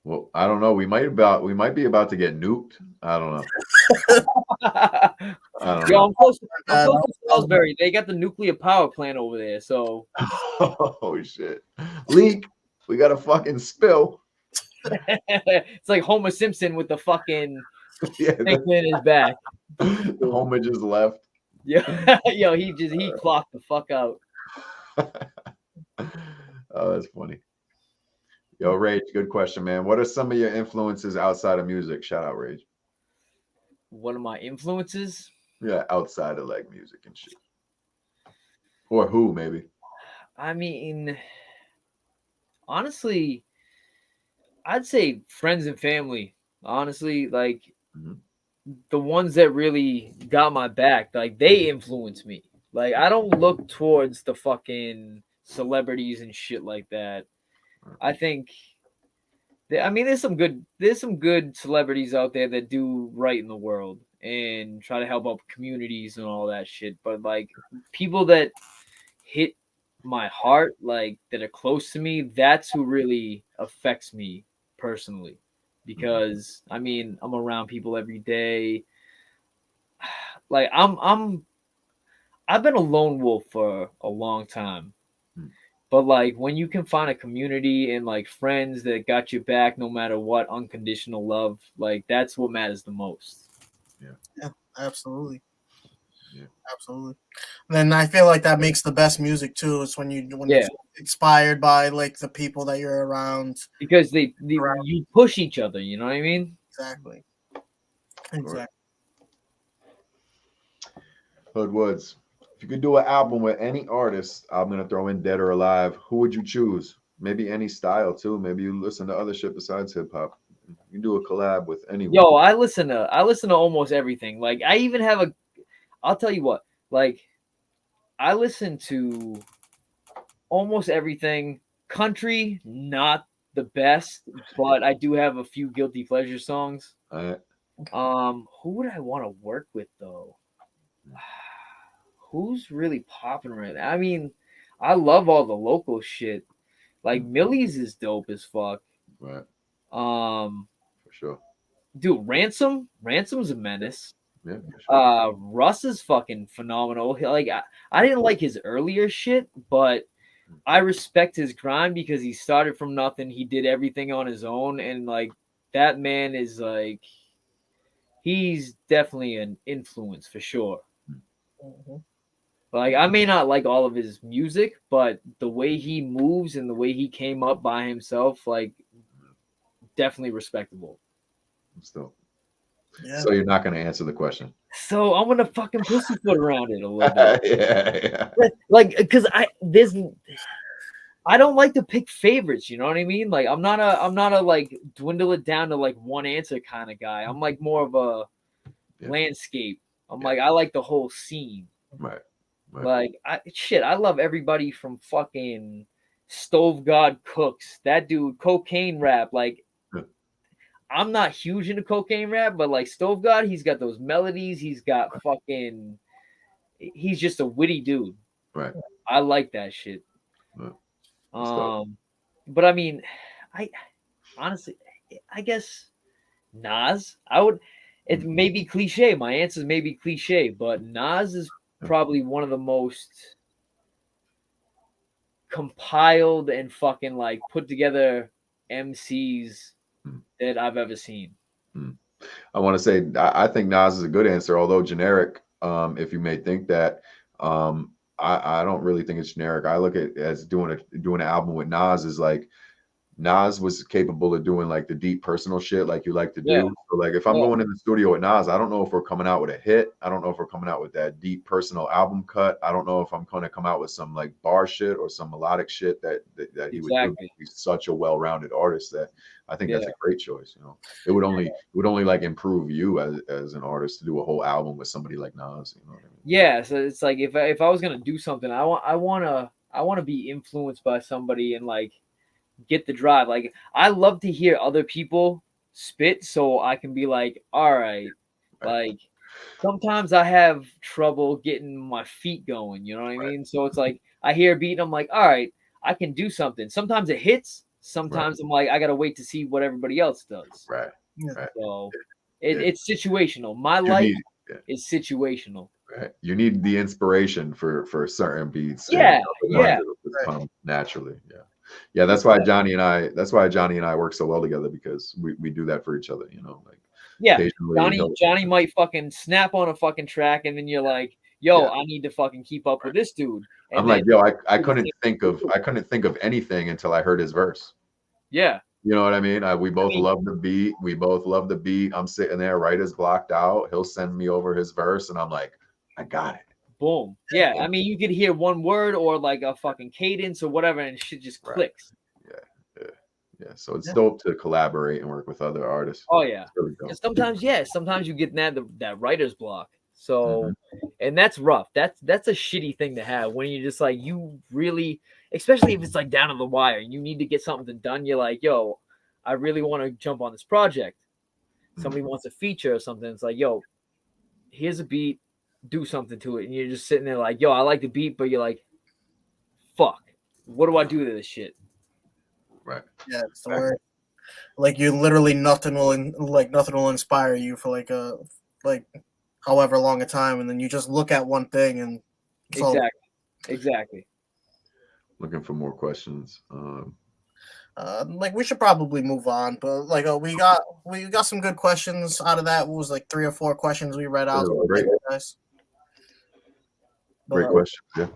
Well, I don't know. We might be about to get nuked. I don't know. Yo, I'm close to Salisbury. They got the nuclear power plant over there. So. Oh shit! Leak. We got a fucking spill. It's like Homer Simpson with the fucking thing in his back. Homer just left. Yeah, yo, he clocked the fuck out. Oh, that's funny. Yo, Rage, good question, man. What are some of your influences outside of music? Shout out, Rage. What are my influences? Yeah, outside of like music and shit. Or who, maybe. I mean, honestly, I'd say friends and family. Honestly, like the ones that really got my back, like they influenced me. Like I don't look towards the fucking celebrities and shit like that. I think there's some good celebrities out there that do right in the world and try to help out communities and all that shit. But like people that hit my heart, like that are close to me, that's who really affects me personally. Because I mean, I'm around people every day. Like I've been a lone wolf for a long time. But like when you can find a community and like friends that got your back no matter what, unconditional love, like that's what matters the most. Yeah, absolutely. Absolutely. Then I feel like that makes the best music too. It's when you're inspired by like the people that you're around, because you push each other. You know what I mean? Exactly. Hood Woods. If you could do an album with any artist, I'm gonna throw in Dead or Alive. Who would you choose? Maybe any style too. Maybe you listen to other shit besides hip hop. You do a collab with anyone. Yo, I listen to almost everything. Like I even have I'll tell you what. Like I listen to almost everything. Country, not the best, but I do have a few guilty pleasure songs. All right. Who would I want to work with though? Who's really popping right now? I mean, I love all the local shit. Like Millie's is dope as fuck. Right. For sure. Dude, Ransom's a menace. Yeah, for sure. Russ is fucking phenomenal. Like I didn't like his earlier shit, but I respect his grind because he started from nothing. He did everything on his own, and like that man is like, he's definitely an influence for sure. Mm-hmm. Like I may not like all of his music, but the way he moves and the way he came up by himself, like definitely respectable. Still. Yeah. So you're not going to answer the question. So I'm gonna fucking pussyfoot around it a little bit. Yeah. Like, because I don't like to pick favorites. You know what I mean? Like, I'm not a like dwindle it down to like one answer kind of guy. I'm like more of a landscape. I'm like I like the whole scene. Right. Like I love everybody from fucking Stove God Cooks. That dude, cocaine rap. Like, I'm not huge into cocaine rap, but like Stove God, he's got those melodies. He's got fucking. He's just a witty dude. Right. I like that shit. Right. But I mean, I honestly, I guess Nas. I would. It may be cliche. My answers may be cliche, but Nas is probably one of the most compiled and fucking like put together MCs that I've ever seen. I want to say I think Nas is a good answer, although generic. If you may think that, I don't really think it's generic. I look at it as doing an album with Nas is like Nas was capable of doing like the deep personal shit like you like to do. Yeah. So like if I'm going in the studio with Nas, I don't know if we're coming out with a hit. I don't know if we're coming out with that deep personal album cut. I don't know if I'm going to come out with some like bar shit or some melodic shit that he would do. He's such a well-rounded artist that I think that's a great choice. You know, it would only like improve you as an artist to do a whole album with somebody like Nas. You know what I mean? Yeah. So it's like if I was gonna do something, I want to be influenced by somebody and like get the drive. Like I love to hear other people spit so I can be like, all right. Like sometimes I have trouble getting my feet going, you know what I mean? So it's like I hear a beat and I'm like, all right, I can do something. Sometimes it hits, sometimes I'm like, I gotta wait to see what everybody else does. Right. So it's situational. My life is situational. Right. You need the inspiration for certain beats. Yeah. Come naturally. Yeah, that's why Johnny and I work so well together because we do that for each other, you know. Like Johnny might fucking snap on a fucking track and then you're like, yo, I need to fucking keep up with this dude. And I'm like, yo, I couldn't think of anything until I heard his verse. Yeah. You know what I mean? We both love the beat. I'm sitting there, writer's blocked out. He'll send me over his verse and I'm like, I got it. Boom. Yeah, I mean, you could hear one word or like a fucking cadence or whatever, and shit just clicks. Yeah. So it's dope to collaborate and work with other artists. Oh yeah. Really and sometimes you get that writer's block. So, and that's rough. That's a shitty thing to have when you're just like you really, especially if it's like down to the wire. You need to get something done. You're like, yo, I really want to jump on this project. Somebody wants a feature or something. It's like, yo, here's a beat. Do something to it, and you're just sitting there like, yo, I like the beat, but you're like, fuck, what do I do to this shit? Right. Yeah, it's the word. Like you literally nothing will inspire you for like however long a time, and then you just look at one thing and exactly. Looking for more questions. Like we should probably move on, but like we got some good questions out of that. What was like 3 or 4 questions we read out? Great. Guys. Great question. Yeah.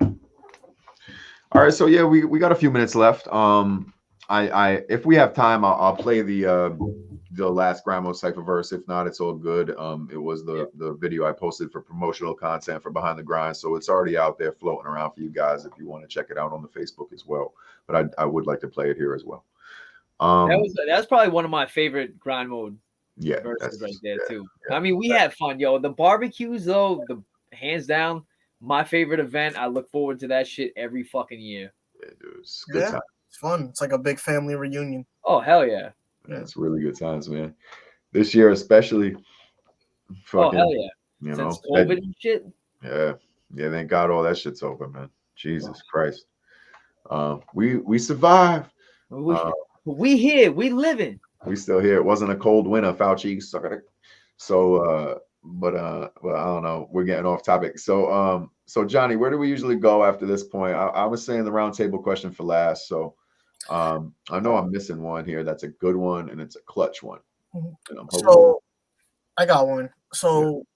All right, so yeah, we got a few minutes left. I if we have time, I'll play the last Grind Mode Cypher verse. If not, it's all good. It was the video I posted for promotional content for Behind the Grind, so it's already out there floating around for you guys if you want to check it out on the Facebook as well. But I would like to play it here as well. That's probably one of my favorite Grind Mode verses right there too. Yeah. I mean, we had fun, yo. The barbecues though, the hands down, my favorite event. I look forward to that shit every fucking year. Yeah, dude, it's good time. It's fun. It's like a big family reunion. Oh hell yeah! Yeah, it's really good times, man. This year especially. Fucking, oh hell yeah! You Since know, COVID and shit. Yeah, thank God all that shit's over, man. Jesus Christ. We survived. We here. We living. We still here. It wasn't a cold winter, Fauci. So, but I don't know. We're getting off topic. So, Johnny, where do we usually go after this point? I was saying the round table question for last. So, I know I'm missing one here. That's a good one, and it's a clutch one. So, I got one. So,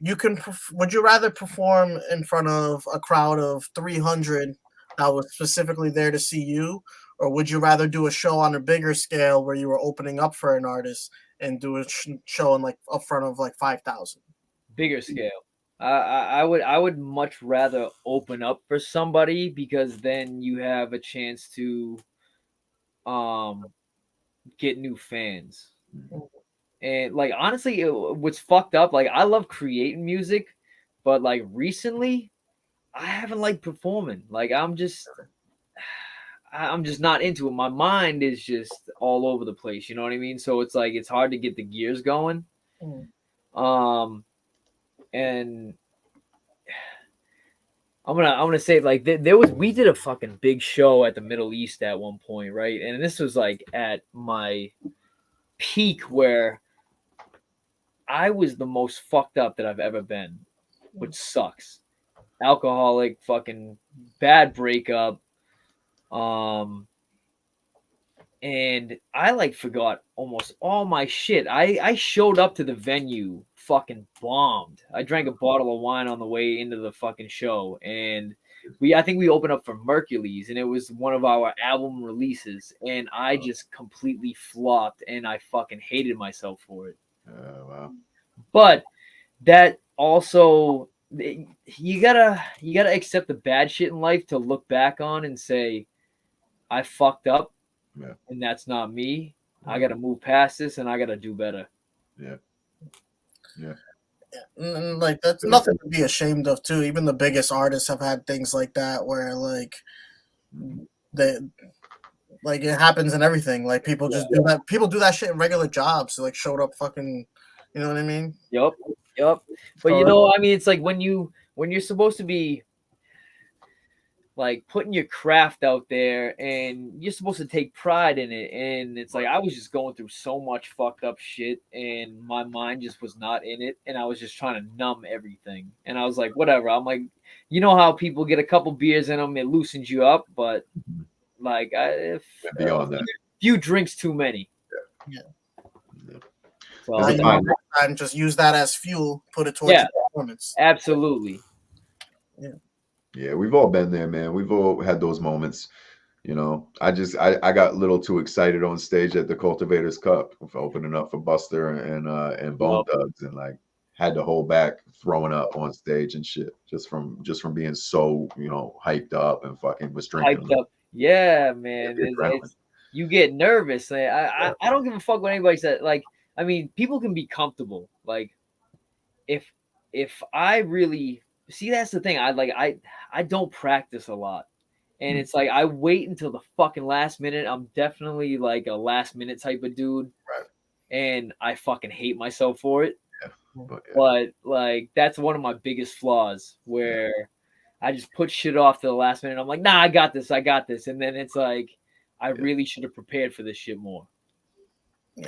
you can. Would you rather perform in front of a crowd of 300 that was specifically there to see you? Or would you rather do a show on a bigger scale where you were opening up for an artist and do a show in like up front of like 5,000? Bigger scale. I would much rather open up for somebody because then you have a chance to get new fans. And like honestly, what's fucked up, like I love creating music, but like recently I haven't liked performing. Like I'm just not into it. My mind is just all over the place. You know what I mean? So it's like it's hard to get the gears going. And I'm gonna say like we did a fucking big show at the Middle East at one point, right? And this was like at my peak where I was the most fucked up that I've ever been, which sucks. Alcoholic, fucking bad breakup. And I like forgot almost all my shit. I showed up to the venue fucking bombed. I drank a bottle of wine on the way into the fucking show, and I think we opened up for Mercules, and it was one of our album releases, and I just completely flopped, and I fucking hated myself for it. Wow. But that also, you gotta accept the bad shit in life to look back on and say, I fucked up, and that's not me. I got to move past this, and I got to do better. Yeah. And like that's nothing to be ashamed of, too. Even the biggest artists have had things like that where like it happens in everything. Like people just do that. People do that shit in regular jobs. So, like showed up fucking, you know what I mean? Yep. But you know, I mean, it's like when you're supposed to be like putting your craft out there and you're supposed to take pride in it, and it's like I was just going through so much fucked up shit and my mind just was not in it, and I was just trying to numb everything, and I was like, whatever. I'm like, you know how people get a couple beers in them, it loosens you up, but like beyond that, few drinks too many. So next time, just use that as fuel, put it towards your performance. Absolutely. Yeah, we've all been there, man. We've all had those moments. You know, I got a little too excited on stage at the Cultivators Cup for opening up for Buster and Bone Thugs, and like had to hold back throwing up on stage and shit just from being so, you know, hyped up and fucking was drinking. Hyped up. Yeah, man. It's, you get nervous. I don't give a fuck what anybody says. Like, I mean, people can be comfortable. Like, if I really see, that's the thing. I don't practice a lot, and it's like I wait until the fucking last minute. I'm definitely like a last minute type of dude, right? And I fucking hate myself for it. But like that's one of my biggest flaws, where I just put shit off to the last minute. I'm like, nah, I got this, and then it's like I really should have prepared for this shit more.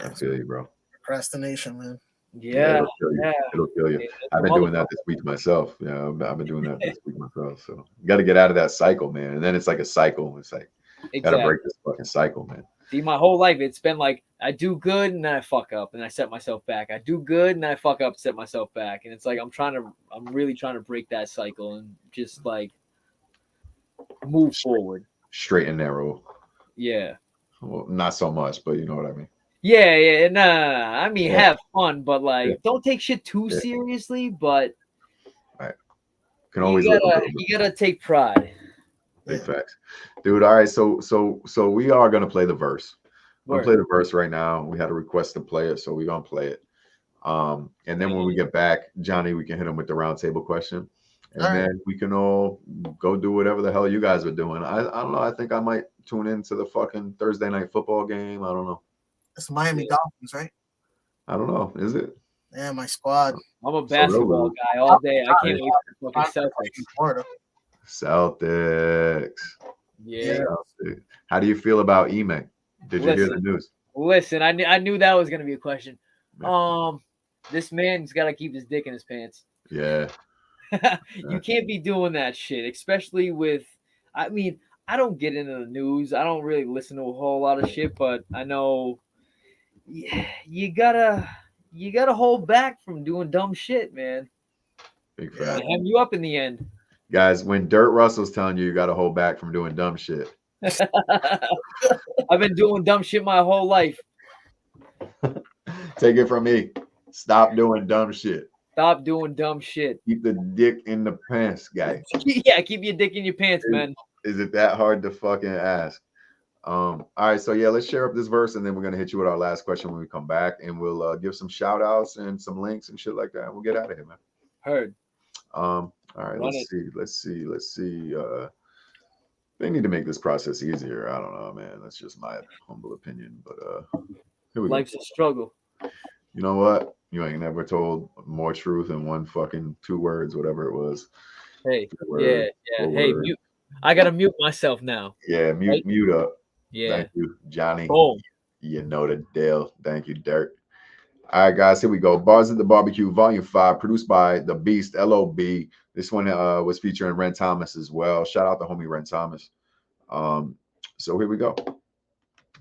I feel you, bro. Procrastination, man. Yeah, it'll kill you. I've been doing that this week myself. Yeah, I've been doing that this week myself. So you got to get out of that cycle, man. And then it's like a cycle. It's like got to break this fucking cycle, man. See, my whole life it's been like I do good and then I fuck up and I set myself back. I do good and then I fuck up, set myself back, and it's like I'm really trying to break that cycle and just like move forward. Straight and narrow. Yeah. Well, not so much, but you know what I mean. Yeah. Nah. I mean, Yeah. have fun, but like, Yeah. don't take shit too Yeah. seriously. But Can always live a little bit. you gotta take pride. Big facts, dude. All right, so we are gonna play the verse. We're gonna play the verse right now. We had a request to play it, so we're gonna play it. And then when we get back, Johnny, we can hit him with the round table question, and then we can all go do whatever the hell you guys are doing. I don't know. I think I might tune into the fucking Thursday night football game. I don't know. It's Miami Dolphins, right? I don't know. Is it? Yeah, my squad. I'm a basketball guy all day. I can't wait for fucking Celtics. Florida. Celtics. Yeah. How do you feel about Ime? Did you hear the news? Listen, I knew that was gonna be a question. This man's gotta keep his dick in his pants. Yeah. You can't be doing that shit, especially with. I mean, I don't get into the news. I don't really listen to a whole lot of shit, but I know you gotta hold back from doing dumb shit, man. Big fact. Hem you up in the end. Guys, when Dirt Russell's telling you got to hold back from doing dumb shit. I've been doing dumb shit my whole life. Take it from me. Stop doing dumb shit. Stop doing dumb shit. Keep the dick in the pants, guy. Yeah, keep your dick in your pants, man. Is it that hard to fucking ask? All right, so yeah, let's share up this verse, and then we're gonna hit you with our last question when we come back, and we'll give some shout outs and some links and shit like that. And we'll get out of here, man. Heard. All right, let's see. They need to make this process easier. I don't know, man. That's just my humble opinion. But here we Life's go. a struggle. You know what? You ain't never told more truth in one fucking 2 words, whatever it was. Hey, yeah. Hey, mute. I gotta mute myself now. Yeah, mute up. Yeah. Thank you, Johnny. Boom. You know the deal. Thank you, Dirt. All right, guys, here we go. Bars at the Barbecue, Volume 5, produced by The Beast, LOB. This one was featuring Ren Thomas as well. Shout out to homie Ren Thomas. So here we go.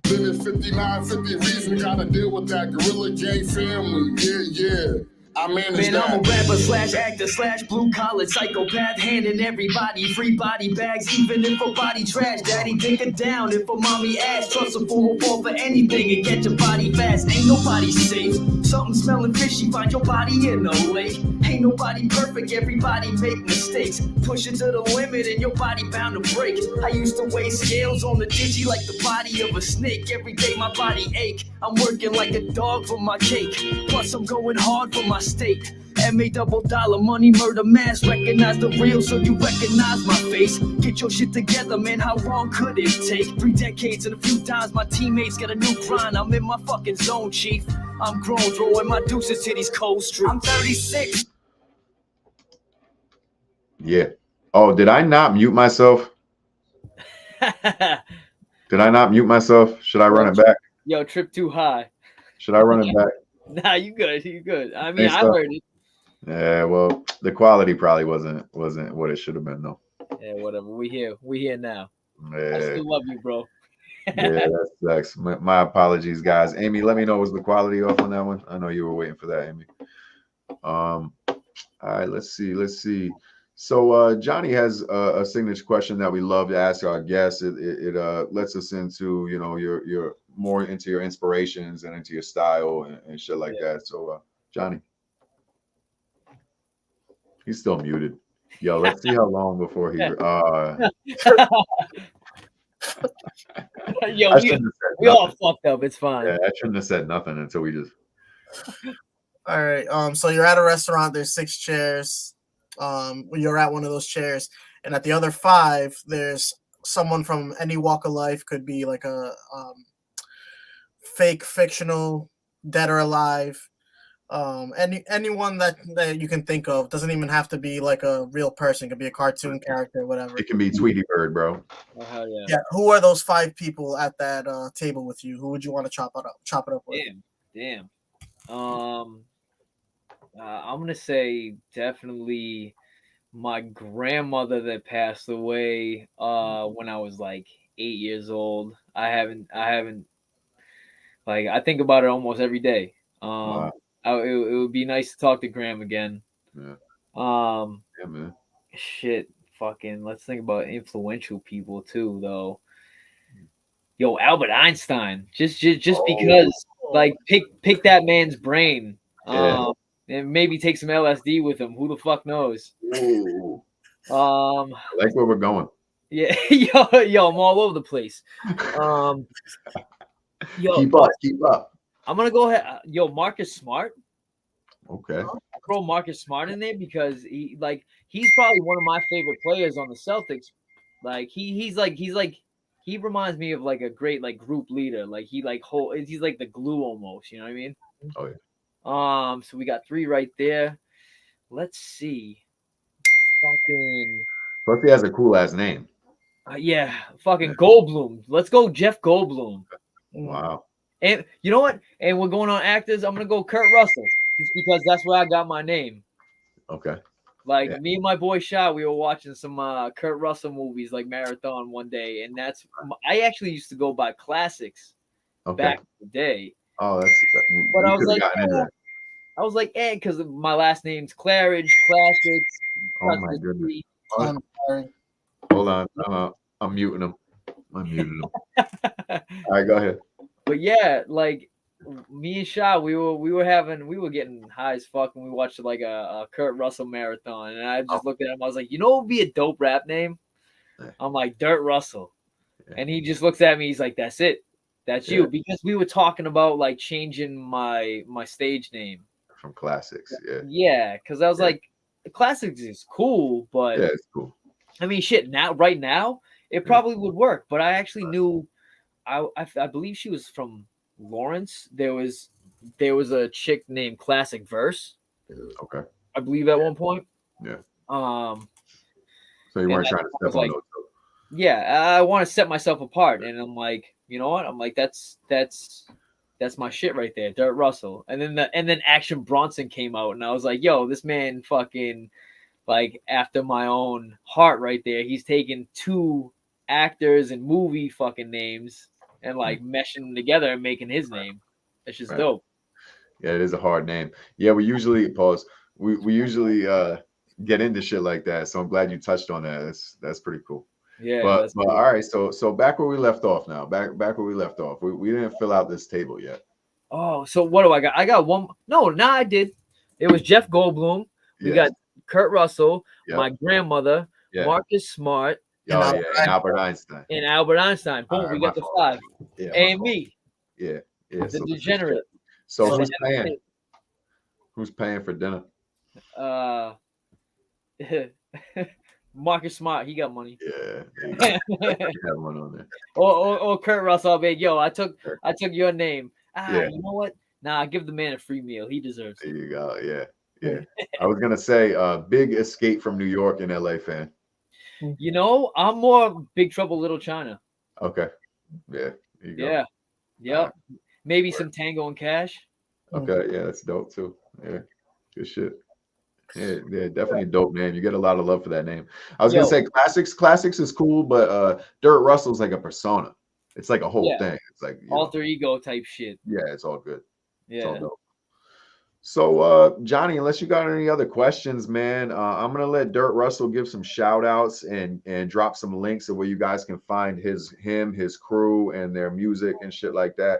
5950 reason, gotta deal with that Gorilla Gang family. Yeah. I manage Man, I'm a rapper slash actor slash blue collar psychopath, handing everybody free body bags, even if a body trash. Daddy dick it down if a mommy ass. Trust a fool will fall for anything and get your body fast. Ain't nobody safe. Something smelling fishy, find your body in the lake. Ain't nobody perfect, everybody make mistakes. Push it to the limit and your body bound to break. I used to weigh scales on the digi like the body of a snake. Every day my body ache. I'm working like a dog for my cake. Plus I'm going hard for my state. MA double dollar, money, murder, mass. Recognize the real so you recognize my face. Get your shit together, man, how long could it take? 3 decades and a few times my teammates got a new grind. I'm in my fucking zone, chief. I'm grown, throwing my deuces to these cold streets. I'm 36. Yeah. Oh, did I not mute myself? Did I not mute myself? Should I run it back? Yo, trip too high. Should I run it back? Nah, you good. I mean, I heard it. Yeah, well, the quality probably wasn't what it should have been, though. Yeah, whatever. We here now. Yeah. I still love you, bro. Yeah, that sucks. My apologies, guys. Amy, let me know, was the quality off on that one? I know you were waiting for that, Amy. All right, let's see. So Johnny has a signature question that we love to ask our guests. It lets us into, you know, your more into your inspirations and into your style and shit like that. So Johnny, he's still muted. Yo, let's see how long before he Yo, we all fucked up. It's fine. Yeah, I shouldn't have said nothing until we just. All right. So you're at a restaurant. There's 6 chairs. You're at one of those chairs, and at the other 5, there's someone from any walk of life. Could be like a fake, fictional, dead or alive. Anyone that you can think of. Doesn't even have to be like a real person. It could be a cartoon character, whatever. It can be Tweety Bird, bro. Oh, hell yeah. Yeah. Who are those 5 people at that table with you? Who would you want to chop it up with? Damn. I'm gonna say definitely my grandmother that passed away when I was like 8 years old. I haven't Like I think about it almost every day. Wow. It would be nice to talk to Graham again. Yeah. Um, Yeah, man. shit, fucking. Let's think about influential people too, though. Yo, Albert Einstein. Just because, like, pick that man's brain. Yeah. And maybe take some LSD with him. Who the fuck knows? Ooh. Um, I like where we're going. yeah, yo, I'm all over the place. Yo, Keep up. Keep up. I'm gonna go ahead. Yo, Marcus Smart. Okay. I throw Marcus Smart in there because he's probably one of my favorite players on the Celtics. Like he's like he reminds me of like a great like group leader. Like he's like the glue almost. You know what I mean? Oh yeah. So we got 3 right there. Let's see. Fucking Plus he has a cool ass name. yeah, fucking Goldblum. Let's go, Jeff Goldblum. Wow. And you know what? And we're going on actors. I'm gonna go Kurt Russell, just because that's where I got my name. Okay. Like Yeah. me and my boy Shot, we were watching some Kurt Russell movies, like marathon one day, and I actually used to go by classics Okay. back in the day. Oh, that's. But We I was could have like, gotten into that. I was like, because my last name's Claridge, classics. Oh my goodness. I'm sorry. Hold on. I'm muting him. I'm muting him. All right, go ahead. But yeah, like me and Shah, we were getting high as fuck, and we watched like a Kurt Russell marathon, and I just looked at him. I was like, you know, what would be a dope rap name? I'm like Dirt Russell, and he just looks at me. He's like, that's it, that's you, because we were talking about like changing my stage name from Classics. Yeah, because I was like, Classics is cool, but yeah, it's cool. I mean, shit. Right now, it probably would work, but I actually knew. I believe she was from Lawrence. There was a chick named Classic Verse. Okay. I believe at one point. Yeah. So you weren't trying to step on those. Yeah, I want to set myself apart, and I'm like, you know what? I'm like, that's my shit right there, Dirt Russell. And then Action Bronson came out, and I was like, yo, this man fucking like after my own heart right there. He's taken 2 actors and movie fucking names and like meshing them together and making his name. That's just dope. Yeah, it is a hard name. Yeah, we usually we usually get into shit like that. So I'm glad you touched on that. That's pretty cool. Yeah. But all right, so back where we left off now. Back where we left off. We didn't fill out this table yet. Oh, so what do I got? I got one. No, I did. It was Jeff Goldblum. We got Kurt Russell, my grandmother, Marcus Smart, and Albert Einstein. And Albert Einstein. Boom, we got the 5. Yeah, and me. Yeah. The degenerate. So who's paying? Who's paying for dinner? Marcus Smart, he got money. Yeah, you have one on there. Or Kurt Russell, babe. Yo, I took your name. You know what? Nah, give the man a free meal. He deserves it. There you go. Yeah. I was gonna say, big Escape from New York and LA fan. You know, I'm more Big Trouble Little China. Okay. Yeah. There you go. Yeah. Yep. Maybe some Tango and Cash. Okay. Yeah, that's dope too. Yeah. Good shit. Yeah, definitely a dope name. You get a lot of love for that name. I was gonna say Classics is cool, but Dirt Russell's like a persona. It's like a whole thing. It's like alter ego type shit. Yeah, it's all good. Yeah. It's all dope. So Johnny, unless you got any other questions, man, I'm gonna let Dirt Russell give some shout outs and drop some links of where you guys can find his crew and their music and shit like that.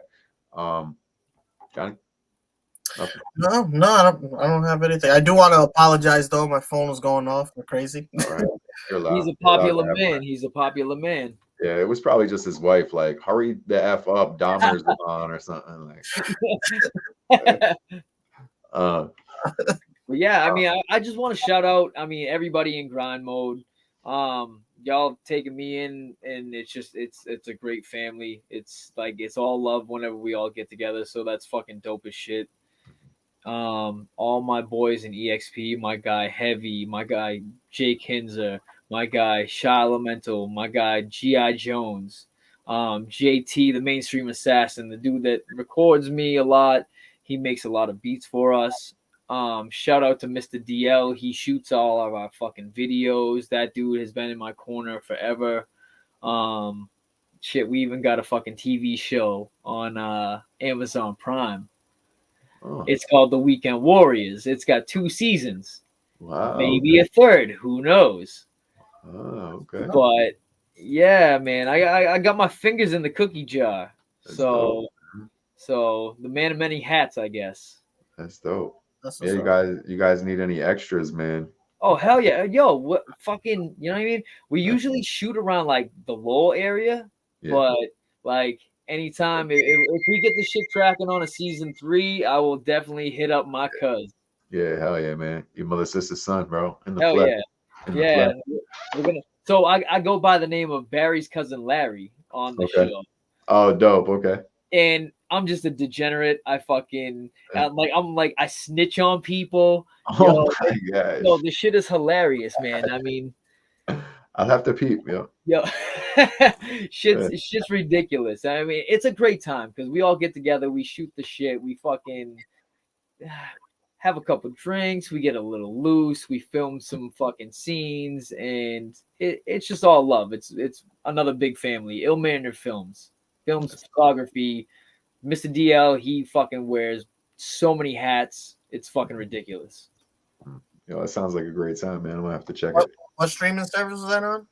Johnny? Nothing. No, I don't have anything. I do want to apologize though. My phone was going off. We're crazy. All right. He's a popular man. He's a popular man. Yeah, it was probably just his wife, like, hurry the F up, Dahmer's on or something like. But yeah, I mean, I just want to shout out, I mean, everybody in grind mode. Y'all taking me in, and it's a great family. It's like it's all love whenever we all get together. So that's fucking dope as shit. All my boys in EXP, my guy Heavy, my guy Jake Hinzer, my guy Shy Elemental, my guy G.I. Jones, JT, the mainstream assassin, the dude that records me a lot. He makes a lot of beats for us. Shout out to Mr. DL. He shoots all of our fucking videos. That dude has been in my corner forever. shit, we even got a fucking TV show on Amazon Prime. Oh, It's called The Weekend Warriors. It's got 2 seasons, wow. maybe a third. Who knows? Oh, okay. But yeah, man, I got my fingers in the cookie jar. That's So dope. so the man of many hats, I guess. That's dope. That's Yeah, what's up. you guys need any extras, man? Oh hell yeah, yo, what fucking, you know what I mean? We usually shoot around like the Lowell area, Yeah. but like anytime if we get the shit tracking on a season 3, I will definitely hit up my cuz. Yeah, hell yeah, man. Your mother, sister, son, bro. In the Hell flesh. yeah, In the yeah. flesh. We're gonna. So I go by the name of Barry's cousin Larry on the Okay. show, Oh, dope. Okay. and I'm just a degenerate. I fucking I'm like I snitch on people. Oh my gosh. Yo, this shit is hilarious, man. I mean, I'll have to peep, yo. yo, shit's ridiculous. I mean, it's a great time because we all get together, we shoot the shit, we fucking have a couple drinks, we get a little loose, we film some fucking scenes, and it's just all love. It's another big family. Illmander Films, photography. Mr. DL, he fucking wears so many hats. It's fucking ridiculous. Yo, that sounds like a great time, man. I'm gonna have to check What, it. what streaming service is that on?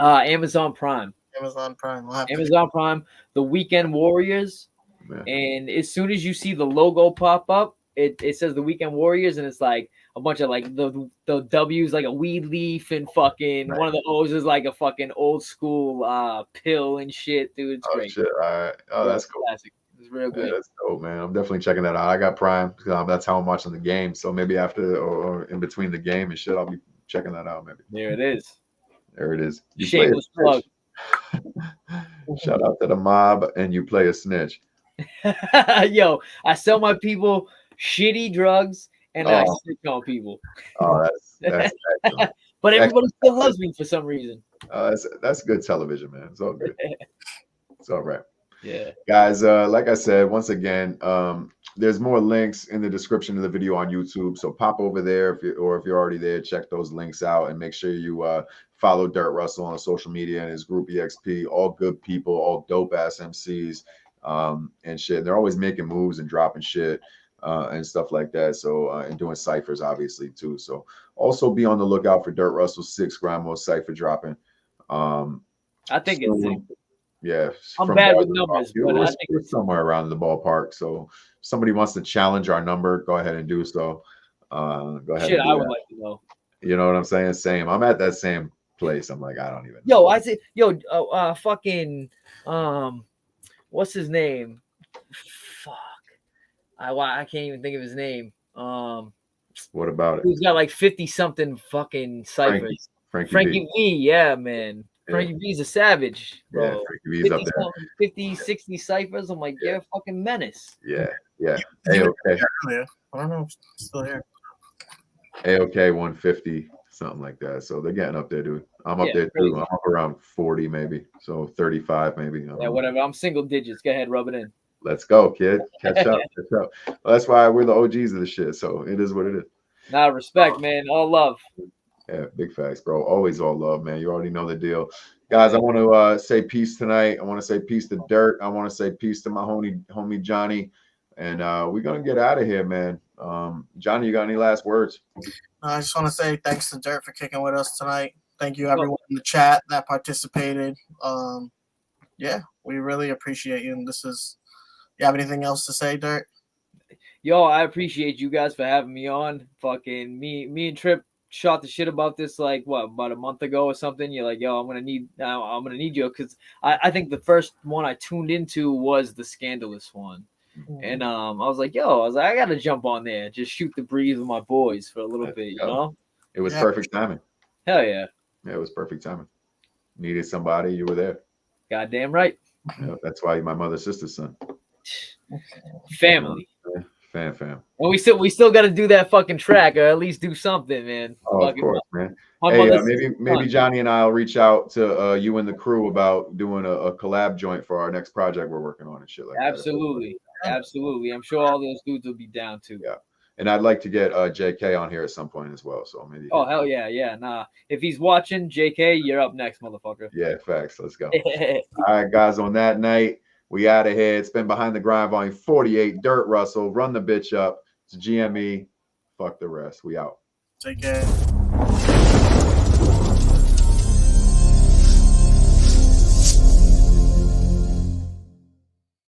Amazon Prime. Amazon Prime. We'll have to- Amazon Prime, The Weekend Warriors. Man. And as soon as you see the logo pop up, it says The Weekend Warriors, and it's like a bunch of like the W's like a weed leaf, and fucking Right. one of the O's is like a fucking old school pill and shit, dude. It's Oh great. shit! All right. Oh, Yeah, that's it's cool. classic. It's real Yeah, good. that's dope, man. I'm definitely checking that out. I got Prime. That's how I'm watching the game. So maybe after or in between the game and shit, I'll be checking that out. Maybe There it is. there it is. You play a Shameless plug. snitch. Shout out to the mob, and you play a snitch. Yo, I sell my people shitty drugs, and I Oh. snitch on people. Oh, that's excellent. But everybody still loves me for some reason. That's good television, man. It's all good. It's all right. Yeah. Guys, like I said, once again, there's more links in the description of the video on YouTube. So pop over there if you're already there, check those links out, and make sure you follow Dirt Rustle on social media and his group EXP. All good people, all dope ass MCs, and shit. They're always making moves and dropping shit and stuff like that. So and doing ciphers obviously too. So also be on the lookout for Dirt Rustle 6 Grand Mode cipher dropping. I think it's Yeah, I'm from bad with ballpark. numbers, Yeah, but I we're, think we're somewhere around the ballpark. So if somebody wants to challenge our number, go ahead and do so. Go ahead. shit and do I would that. like to know. You know what I'm saying? Same. I'm at that same place. I'm like, I don't even Yo, know. I say, fucking, what's his name? Fuck, I can't even think of his name. What about it? He's got like 50 something fucking ciphers. Frankie Frankie V. V, yeah, man. Yeah. Frankie V's a savage, bro. Yeah, Frankie V's up 50 there. something, 50, 60 ciphers. I'm like, Yeah. you're a fucking menace. Yeah, yeah. You were AOK, here earlier. I don't know. If it's still here. AOK 150, something like that. So they're getting up there, dude. I'm up Yeah, there too. crazy. I'm up around 40, maybe. So 35, maybe. I don't Yeah, know. whatever. I'm single digits. Go ahead, rub it in. Let's go, kid. Catch up. Catch up. Well, that's why we're the OGs of the shit. So it is what it is. Nah, respect, man. All love. Yeah, big facts, bro. Always all love, man. You already know the deal. Guys, I want to say peace tonight. I want to say peace to Dirt. I want to say peace to my homie Johnny. And we're going to get out of here, man. Johnny, you got any last words? I just want to say thanks to Dirt for kicking with us tonight. Thank you, everyone in the chat that participated. Yeah, we really appreciate you. And you have anything else to say, Dirt? Yo, I appreciate you guys for having me on. Fucking me and Trip shot the shit about this like about a month ago or something. You're like, yo, I'm gonna need you, because I think the first one I tuned into was the Scandalous one. And I was like, I gotta jump on there, just shoot the breeze with my boys for a little bit, you know? It was Yeah. perfect timing. Hell yeah. Yeah, it was perfect timing. Needed somebody, you were there. Goddamn right. Yeah, that's why you're my mother's sister's son. Family. Fam. And we still got to do that fucking track, or at least do something, man. Oh, of Fucking- course, man. my Hey, mother's maybe son. Johnny and I'll reach out to you and the crew about doing a collab joint for our next project we're working on and shit like that. Absolutely. I'm sure all those dudes will be down too. Yeah. And I'd like to get JK on here at some point as well. So maybe. Oh hell yeah, yeah. Nah, if he's watching, JK, you're up next, motherfucker. Yeah, facts. Let's go. All right, guys. On that night, we out of here. It's been Behind the Grind, Volume 48. Dirt Russell, run the bitch up. It's GME. Fuck the rest. We out. Take care.